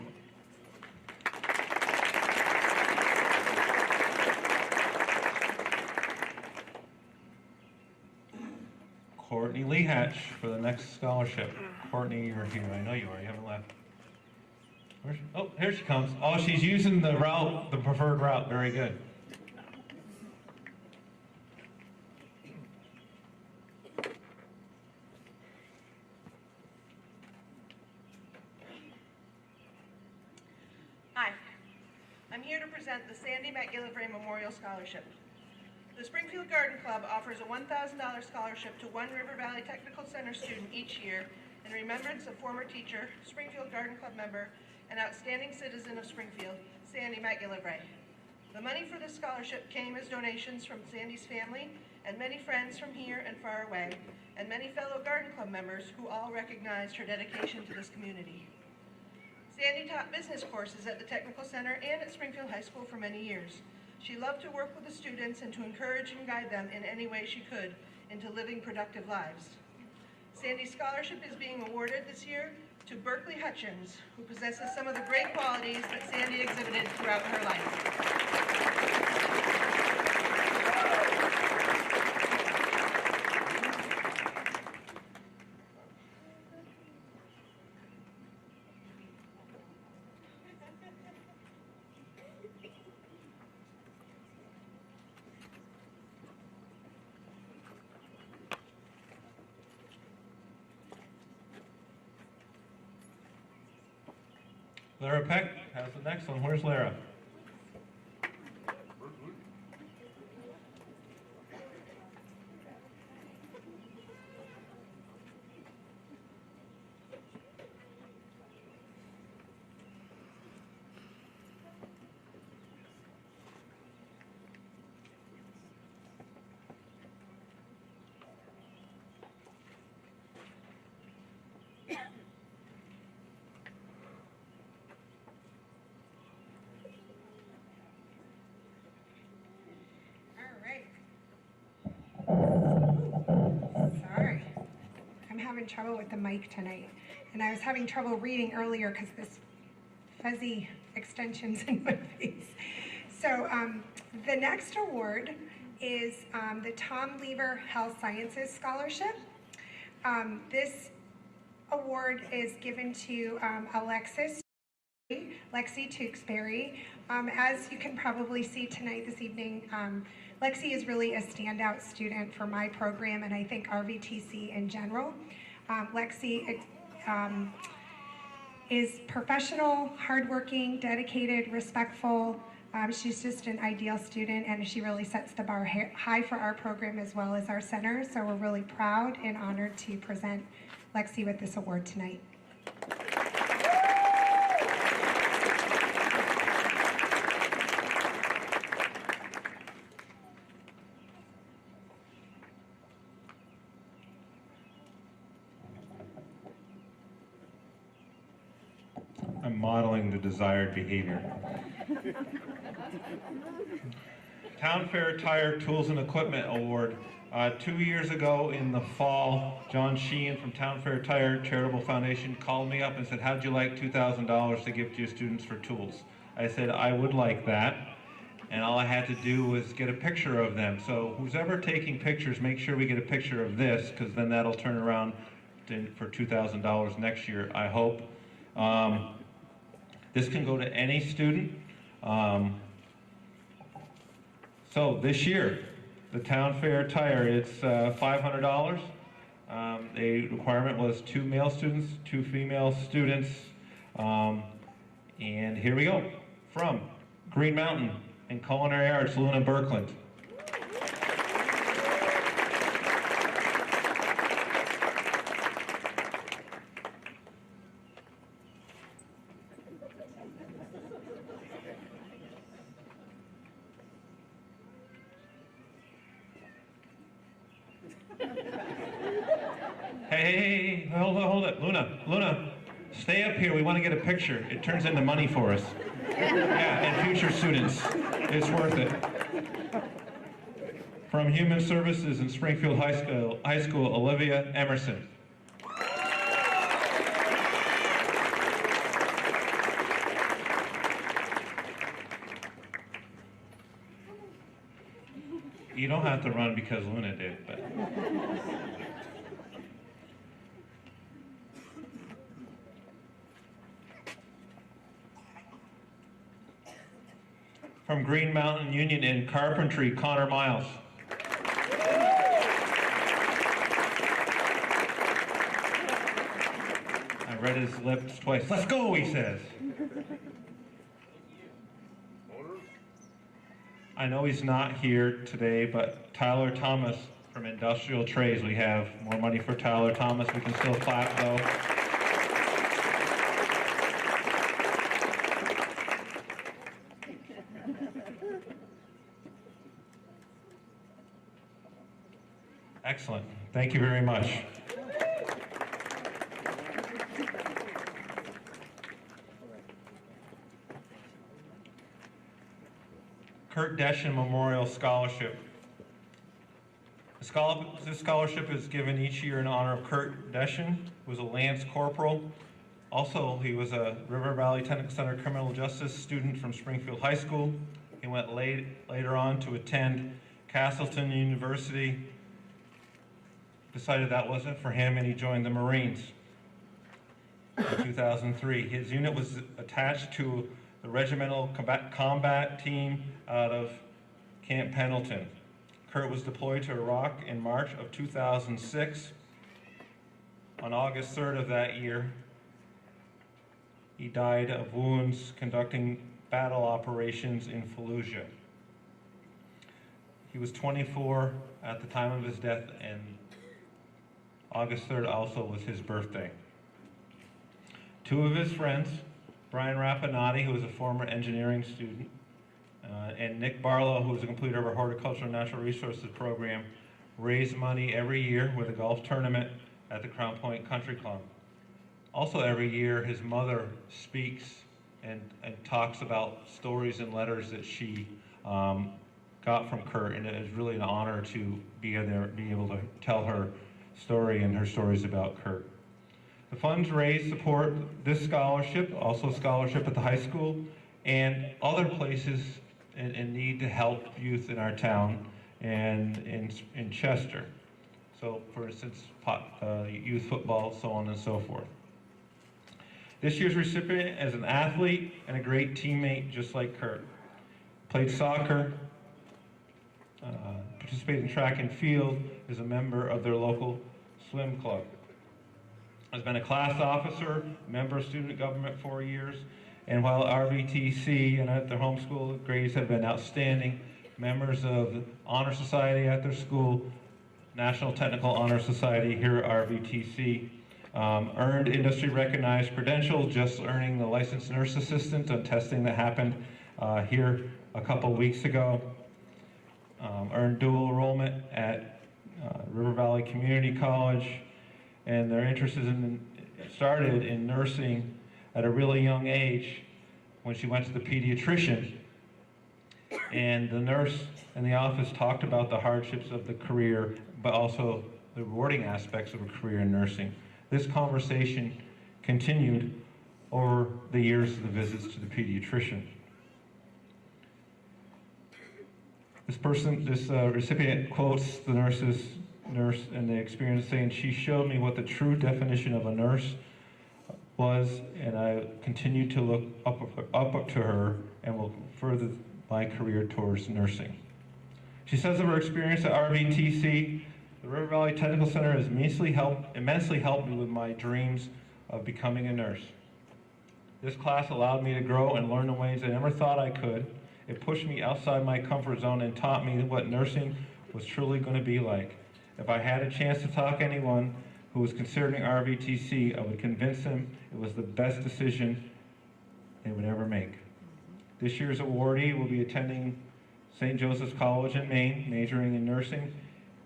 Courtney Lee Hatch for the next scholarship. Courtney, you're here. I know you are. You haven't left. Oh, here she comes. Oh, she's using the route, the preferred route. Very good. Hi, I'm here to present the Sandy McGillivray Memorial Scholarship. The Springfield Garden Club offers a $1,000 scholarship to one River Valley Technical Center student each year in remembrance of former teacher, Springfield Garden Club member, and outstanding citizen of Springfield, Sandy McGillivray. The money for this scholarship came as donations from Sandy's family and many friends from here and far away, and many fellow Garden Club members who all recognized her dedication to this community. Sandy taught business courses at the Technical Center and at Springfield High School for many years. She loved to work with the students and to encourage and guide them in any way she could into living productive lives. Sandy's scholarship is being awarded this year to Berkeley Hutchins, who possesses some of the great qualities that Sandy exhibited throughout her life. Lara Peck has the next one. Where's Lara? Sorry, I'm having trouble with the mic tonight. And I was having trouble reading earlier because this fuzzy extensions in my face. So the next award is the Tom Lever Health Sciences Scholarship. This award is given to Lexi Tewksbury. As you can probably see tonight, this evening, Lexi is really a standout student for my program and I think RVTC in general. Lexi is professional, hardworking, dedicated, respectful. She's just an ideal student and she really sets the bar high for our program as well as our center. So we're really proud and honored to present Lexi with this award tonight. I'm modeling the desired behavior. Town Fair Tire Tools and Equipment Award. 2 years ago in the fall, John Sheehan from Town Fair Tire Charitable Foundation called me up and said, how'd you like $2,000 to give to your students for tools? I said, I would like that. And all I had to do was get a picture of them. So who's ever taking pictures, make sure we get a picture of this, because then that'll turn around for $2,000 next year, I hope. This can go to any student. So this year, the Town Fair Tire, it's $500. The requirement was 2 male students, 2 female students. And here we go. From Green Mountain and Culinary Arts, Luna Birkland. Hey, hold it. Luna, stay up here. We want to get a picture. It turns into money for us. Yeah, and future students. It's worth it. From Human Services in Springfield High School, Olivia Emerson. You don't have to run because Luna did, but... From Green Mountain Union in Carpentry, Connor Miles. I read his lips twice. Let's go, he says. I know he's not here today, but Tyler Thomas from Industrial Trades. We have more money for Tyler Thomas. We can still clap, though. Excellent. Thank you very much. Kurt Deschen Memorial Scholarship. This scholarship is given each year in honor of Kurt Deschen, who was a Lance Corporal. Also, he was a River Valley Technical Center criminal justice student from Springfield High School. He went later on to attend Castleton University, decided that wasn't for him, and he joined the Marines in 2003. His unit was attached to the regimental combat team out of Camp Pendleton. Kurt was deployed to Iraq in March of 2006. On August 3rd of that year, he died of wounds conducting battle operations in Fallujah. He was 24 at the time of his death, and August 3rd also was his birthday. 2 of his friends, Brian Rapinati, who was a former engineering student, and Nick Barlow, who was a completer of our Horticultural and Natural Resources program, raise money every year with a golf tournament at the Crown Point Country Club. Also every year, his mother speaks and talks about stories and letters that she got from Kurt, and it is really an honor to be able to tell her story and her stories about Kurt. The funds raised support this scholarship, also a scholarship at the high school, and other places in need to help youth in our town and in Chester. So, for instance, youth football, so on and so forth. This year's recipient is an athlete and a great teammate, just like Kurt. Played soccer, participated in track and field, is a member of their local swim club. Has been a class officer, member of student government 4 years, and while RVTC and at their home school grades have been outstanding, members of the Honor Society at their school, National Technical Honor Society here at RVTC, earned industry recognized credentials, just earning the licensed nurse assistant on testing that happened here a couple weeks ago. Earned dual enrollment at River Valley Community College, and their interest started in nursing at a really young age when she went to the pediatrician, and the nurse in the office talked about the hardships of the career, but also the rewarding aspects of a career in nursing. This conversation continued over the years of the visits to the pediatrician. This recipient quotes the nurse and the experience, saying, "She showed me what the true definition of a nurse was, and I continue to look up to her and will further my career towards nursing." She says of her experience at RVTC, "The River Valley Technical Center has immensely helped me with my dreams of becoming a nurse. This class allowed me to grow and learn in ways I never thought I could. It pushed me outside my comfort zone and taught me what nursing was truly going to be like. If I had a chance to talk to anyone who was considering RVTC, I would convince them it was the best decision they would ever make." This year's awardee will be attending St. Joseph's College in Maine, majoring in nursing,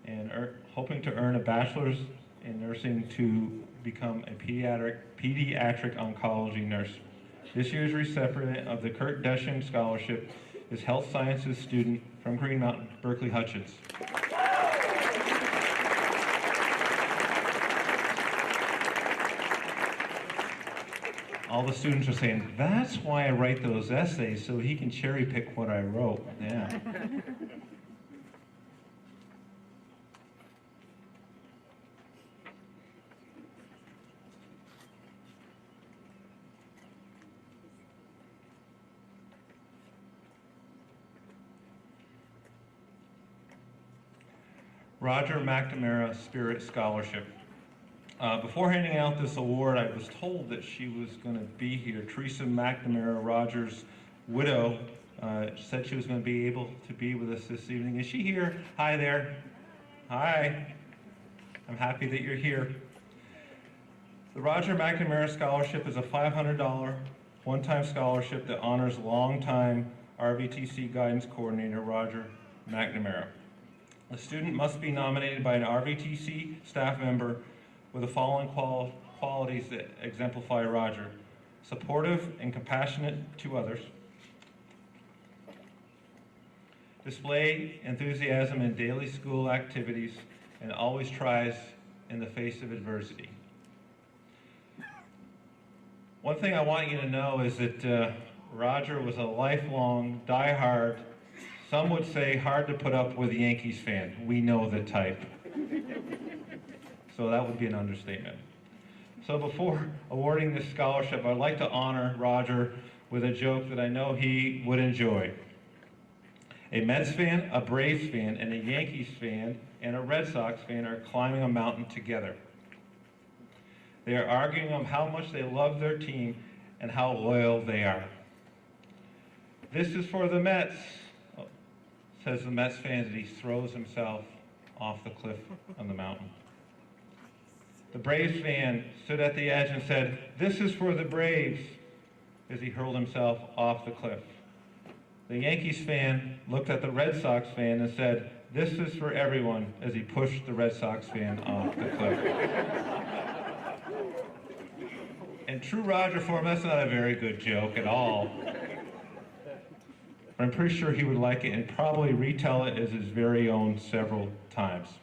and hoping to earn a bachelor's in nursing to become a pediatric oncology nurse. This year's recipient of the Kurt Deschen Scholarship is health sciences student from Green Mountain, Berkeley Hutchins. All the students are saying, "That's why I write those essays, so he can cherry pick what I wrote." Yeah. Roger McNamara Spirit Scholarship. Before handing out this award, I was told that she was going to be here. Teresa McNamara, Roger's widow, said she was going to be able to be with us this evening. Is she here? Hi there. Hi. I'm happy that you're here. The Roger McNamara Scholarship is a $500 one-time scholarship that honors longtime RVTC guidance coordinator Roger McNamara. The student must be nominated by an RVTC staff member with the following qualities that exemplify Roger: supportive and compassionate to others, display enthusiasm in daily school activities, and always tries in the face of adversity. One thing I want you to know is that Roger was a lifelong, die-hard, some would say hard to put up with Yankees fan. We know the type. So that would be an understatement. So before awarding this scholarship, I'd like to honor Roger with a joke that I know he would enjoy. A Mets fan, a Braves fan, and a Yankees fan, and a Red Sox fan are climbing a mountain together. They are arguing on how much they love their team and how loyal they are. "This is for the Mets," says the Mets fan as he throws himself off the cliff on the mountain. The Braves fan stood at the edge and said, "This is for the Braves," as he hurled himself off the cliff. The Yankees fan looked at the Red Sox fan and said, "This is for everyone," as he pushed the Red Sox fan off the cliff. In true Roger form, that's not a very good joke at all. But I'm pretty sure he would like it and probably retell it as his very own several times.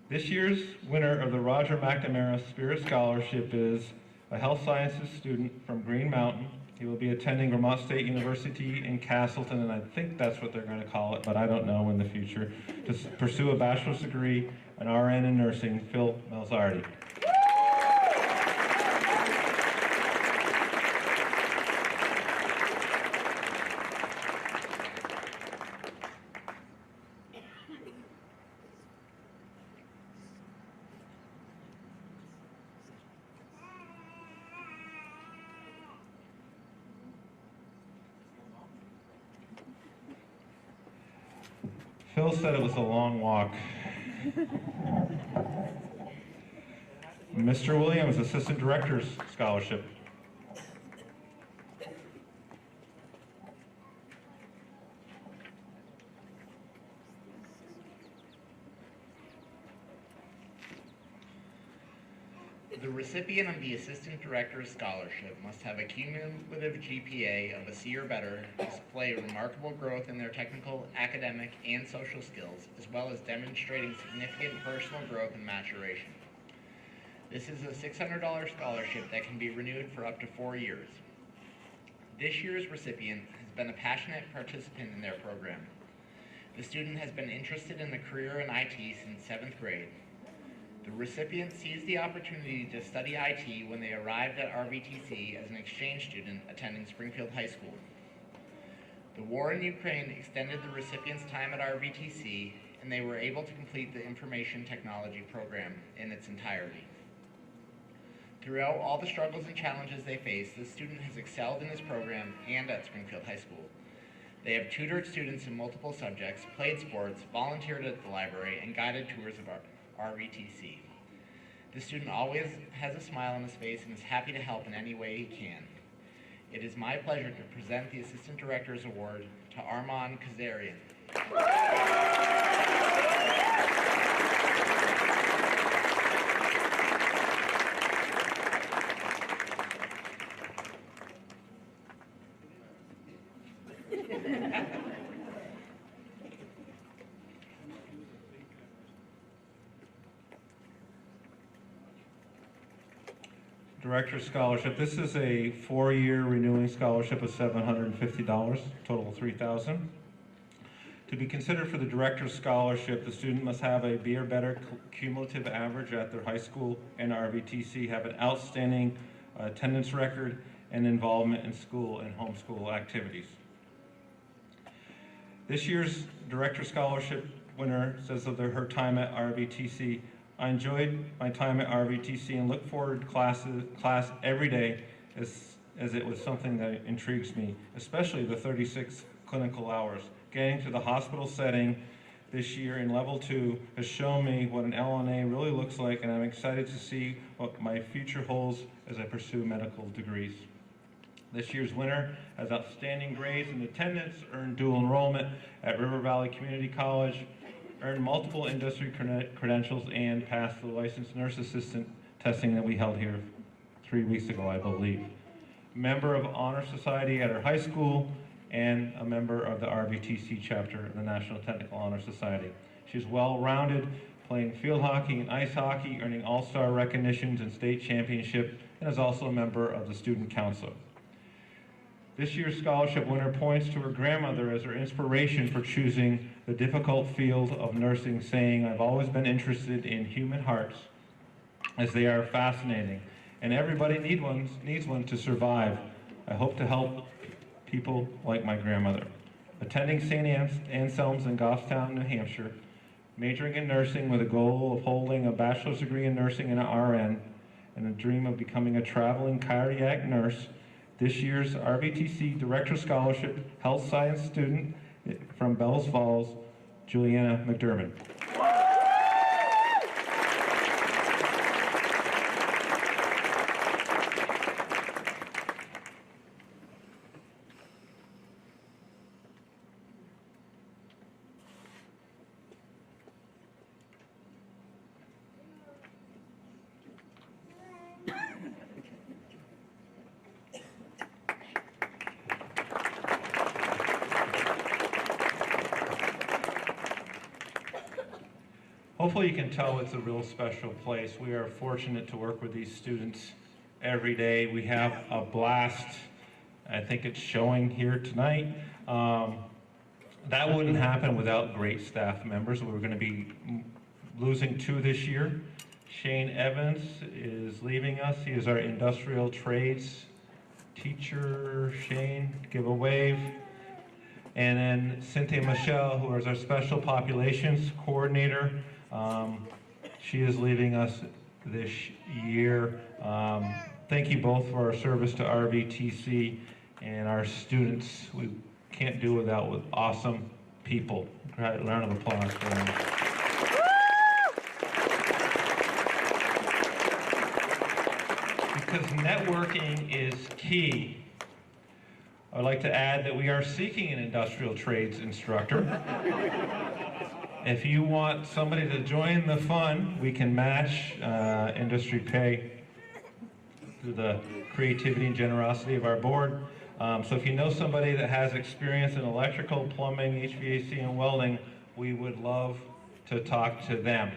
This year's winner of the Roger McNamara Spirit Scholarship is a health sciences student from Green Mountain. He will be attending Vermont State University in Castleton, and I think that's what they're going to call it, but I don't know in the future, to pursue a bachelor's degree, an RN in nursing, Phil Malzardi. Phil said it was a long walk. Mr. Williams, Assistant Director's Scholarship. The recipient of the Assistant Director's Scholarship must have a cumulative GPA of a C or better, display remarkable growth in their technical, academic, and social skills, as well as demonstrating significant personal growth and maturation. This is a $600 scholarship that can be renewed for up to 4 years. This year's recipient has been a passionate participant in their program. The student has been interested in a career in IT since 7th grade. The recipient seized the opportunity to study IT when they arrived at RVTC as an exchange student attending Springfield High School. The war in Ukraine extended the recipient's time at RVTC, and they were able to complete the information technology program in its entirety. Throughout all the struggles and challenges they face, the student has excelled in this program and at Springfield High School. They have tutored students in multiple subjects, played sports, volunteered at the library, and guided tours of RVTC. The student always has a smile on his face and is happy to help in any way he can. It is my pleasure to present the Assistant Director's Award to Armand Kazarian. Director's Scholarship. This is a 4-year renewing scholarship of $750, total $3,000. To be considered for the Director's Scholarship, the student must have a B or better cumulative average at their high school and RVTC, have an outstanding attendance record, and involvement in school and homeschool activities. This year's Director's Scholarship winner says of her time at RVTC, I enjoyed my time at RVTC and look forward to class every day as it was something that intrigues me, especially the 36 clinical hours. Getting to the hospital setting this year in level 2 has shown me what an LNA really looks like, and I'm excited to see what my future holds as I pursue medical degrees. This year's winner has outstanding grades in attendance, earned dual enrollment at River Valley Community College, earned multiple industry credentials, and passed the licensed nurse assistant testing that we held here 3 weeks ago, I believe. Member of Honor Society at her high school, and a member of the RVTC chapter of the National Technical Honor Society. She's well-rounded, playing field hockey and ice hockey, earning all-star recognitions and state championship, and is also a member of the Student Council. This year's scholarship winner points to her grandmother as her inspiration for choosing the difficult field of nursing, saying, I've always been interested in human hearts as they are fascinating, and everybody needs one to survive. I hope to help people like my grandmother. Attending St. Anselm's in Goffstown, New Hampshire, majoring in nursing with a goal of holding a bachelor's degree in nursing and an RN, and a dream of becoming a traveling cardiac nurse. This year's RVTC Director Scholarship Health Science student from Bells Falls, Juliana McDermott. Hopefully you can tell it's a real special place. We are fortunate to work with these students every day. We have a blast. I think it's showing here tonight. That wouldn't happen without great staff members. We're going to be losing 2 this year. Shane Evans is leaving us. He is our industrial trades teacher. Shane, give a wave. And then Cynthia Michelle, who is our special populations coordinator. She is leaving us this year. Thank you both for our service to RVTC and our students. We can't do without with awesome people. Round of applause for them. Because networking is key. I'd like to add that we are seeking an industrial trades instructor. If you want somebody to join the fun, we can match industry pay through the creativity and generosity of our board. So if you know somebody that has experience in electrical, plumbing, HVAC, and welding, we would love to talk to them.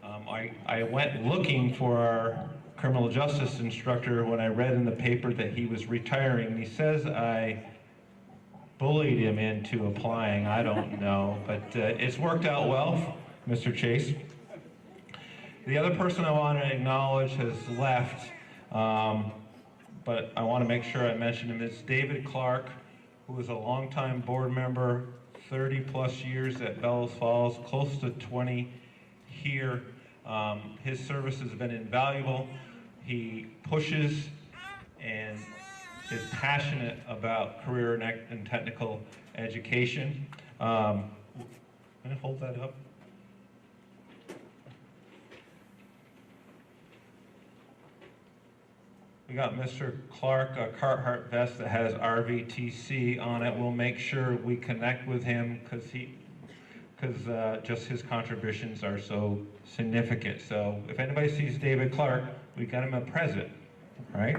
I went looking for our criminal justice instructor when I read in the paper that he was retiring. He says I bullied him into applying. I don't know, but it's worked out well, Mr. Chase. The other person I want to acknowledge has left, but I want to make sure I mention him. It's David Clark, who is a longtime board member, 30 plus years at Bellows Falls, close to 20 here. His service has been invaluable. He pushes and is passionate about career and technical education. I'm going to hold that up. We got Mr. Clark, a Carhartt vest that has RVTC on it. We'll make sure we connect with him because just his contributions are so significant. So if anybody sees David Clark, we got him a present, right?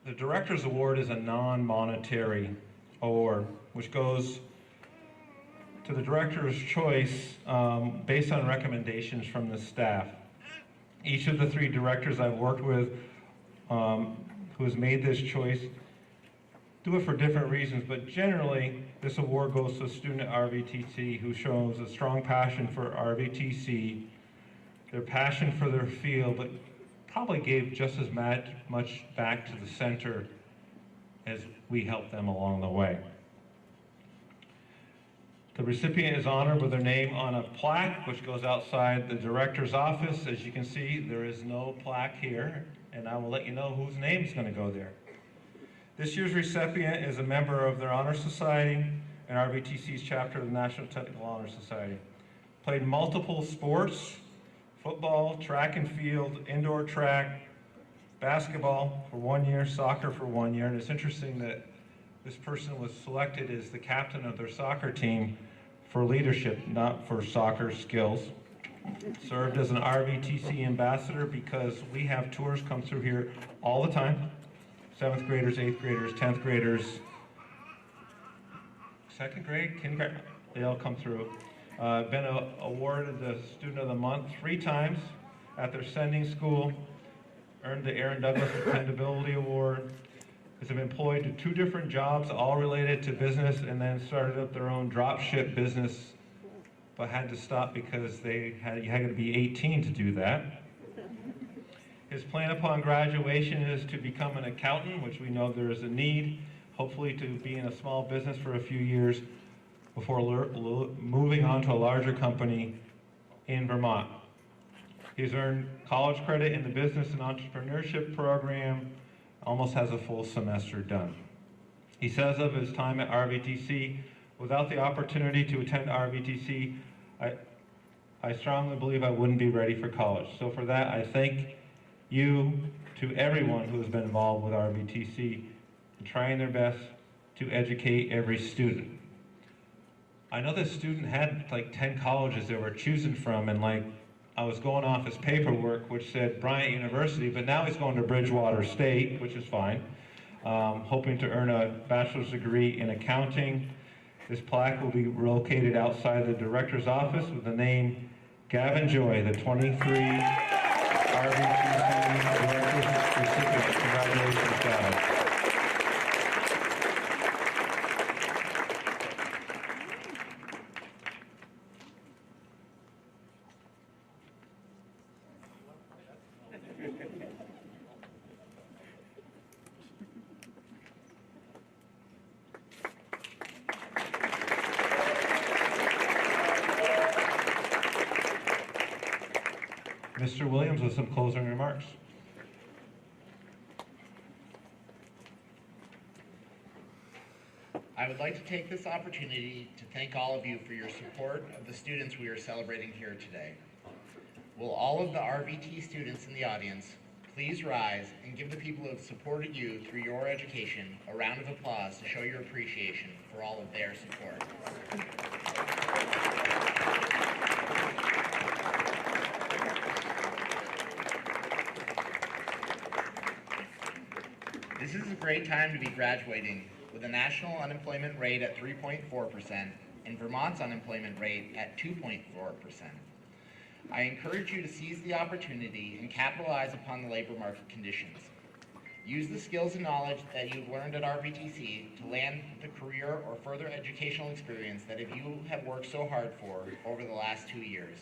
The Director's Award is a non-monetary award, which goes to the director's choice based on recommendations from the staff. Each of the 3 directors I've worked with who has made this choice do it for different reasons, but generally this award goes to a student at RVTC who shows a strong passion for RVTC, their passion for their field, but probably gave just as much back to the center as we helped them along the way. The recipient is honored with their name on a plaque, which goes outside the director's office. As you can see, there is no plaque here, and I will let you know whose name is going to go there. This year's recipient is a member of their Honor Society and RVTC's chapter of the National Technical Honor Society. Played multiple sports, football, track and field, indoor track, basketball for 1 year, soccer for 1 year, and it's interesting that this person was selected as the captain of their soccer team for leadership, not for soccer skills. Served as an RVTC ambassador because we have tours come through here all the time. 7th graders, 8th graders, 10th graders, 2nd grade, kindergarten, they all come through. Been awarded the Student of the Month 3 times at their sending school. Earned the Aaron Douglas Dependability Award. Has been employed to 2 different jobs, all related to business, and then started up their own drop ship business, but had to stop because you had to be 18 to do that. His plan upon graduation is to become an accountant, which we know there is a need, hopefully to be in a small business for a few years before moving on to a larger company in Vermont. He's earned college credit in the Business and Entrepreneurship program, almost has a full semester done. He says of his time at RVTC, without the opportunity to attend RVTC, I strongly believe I wouldn't be ready for college. So for that, I thank you to everyone who has been involved with RVTC in trying their best to educate every student. I know this student had like 10 colleges they were choosing from, and like I was going off his paperwork, which said Bryant University, but now he's going to Bridgewater State, which is fine. Hoping to earn a bachelor's degree in accounting. This plaque will be located outside the director's office with the name Gavin Joy, the 23 RVTC director's recipient. Congratulations, Gavin. Mr. Williams with some closing remarks. I would like to take this opportunity to thank all of you for your support of the students we are celebrating here today. Will all of the RVT students in the audience Please rise and give the people who have supported you through your education a round of applause to show your appreciation for all of their support. This is a great time to be graduating with a national unemployment rate at 3.4% and Vermont's unemployment rate at 2.4%. I encourage you to seize the opportunity and capitalize upon the labor market conditions. Use the skills and knowledge that you've learned at RVTC to land the career or further educational experience that you have worked so hard for over the last 2 years.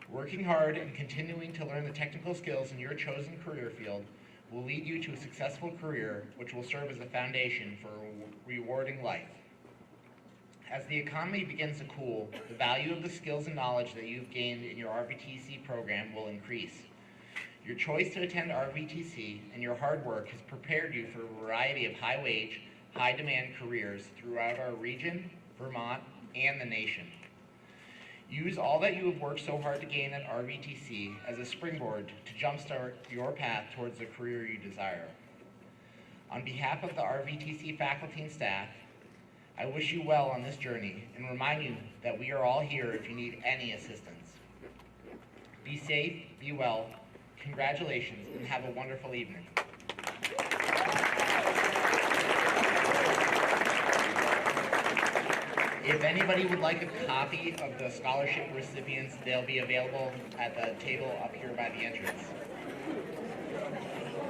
Working hard and continuing to learn the technical skills in your chosen career field will lead you to a successful career, which will serve as a foundation for a rewarding life. As the economy begins to cool, the value of the skills and knowledge that you've gained in your RVTC program will increase. Your choice to attend RVTC and your hard work has prepared you for a variety of high-wage, high-demand careers throughout our region, Vermont, and the nation. Use all that you have worked so hard to gain at RVTC as a springboard to jumpstart your path towards the career you desire. On behalf of the RVTC faculty and staff, I wish you well on this journey and remind you that we are all here if you need any assistance. Be safe, be well, congratulations, and have a wonderful evening. If anybody would like a copy of the scholarship recipients, they'll be available at the table up here by the entrance.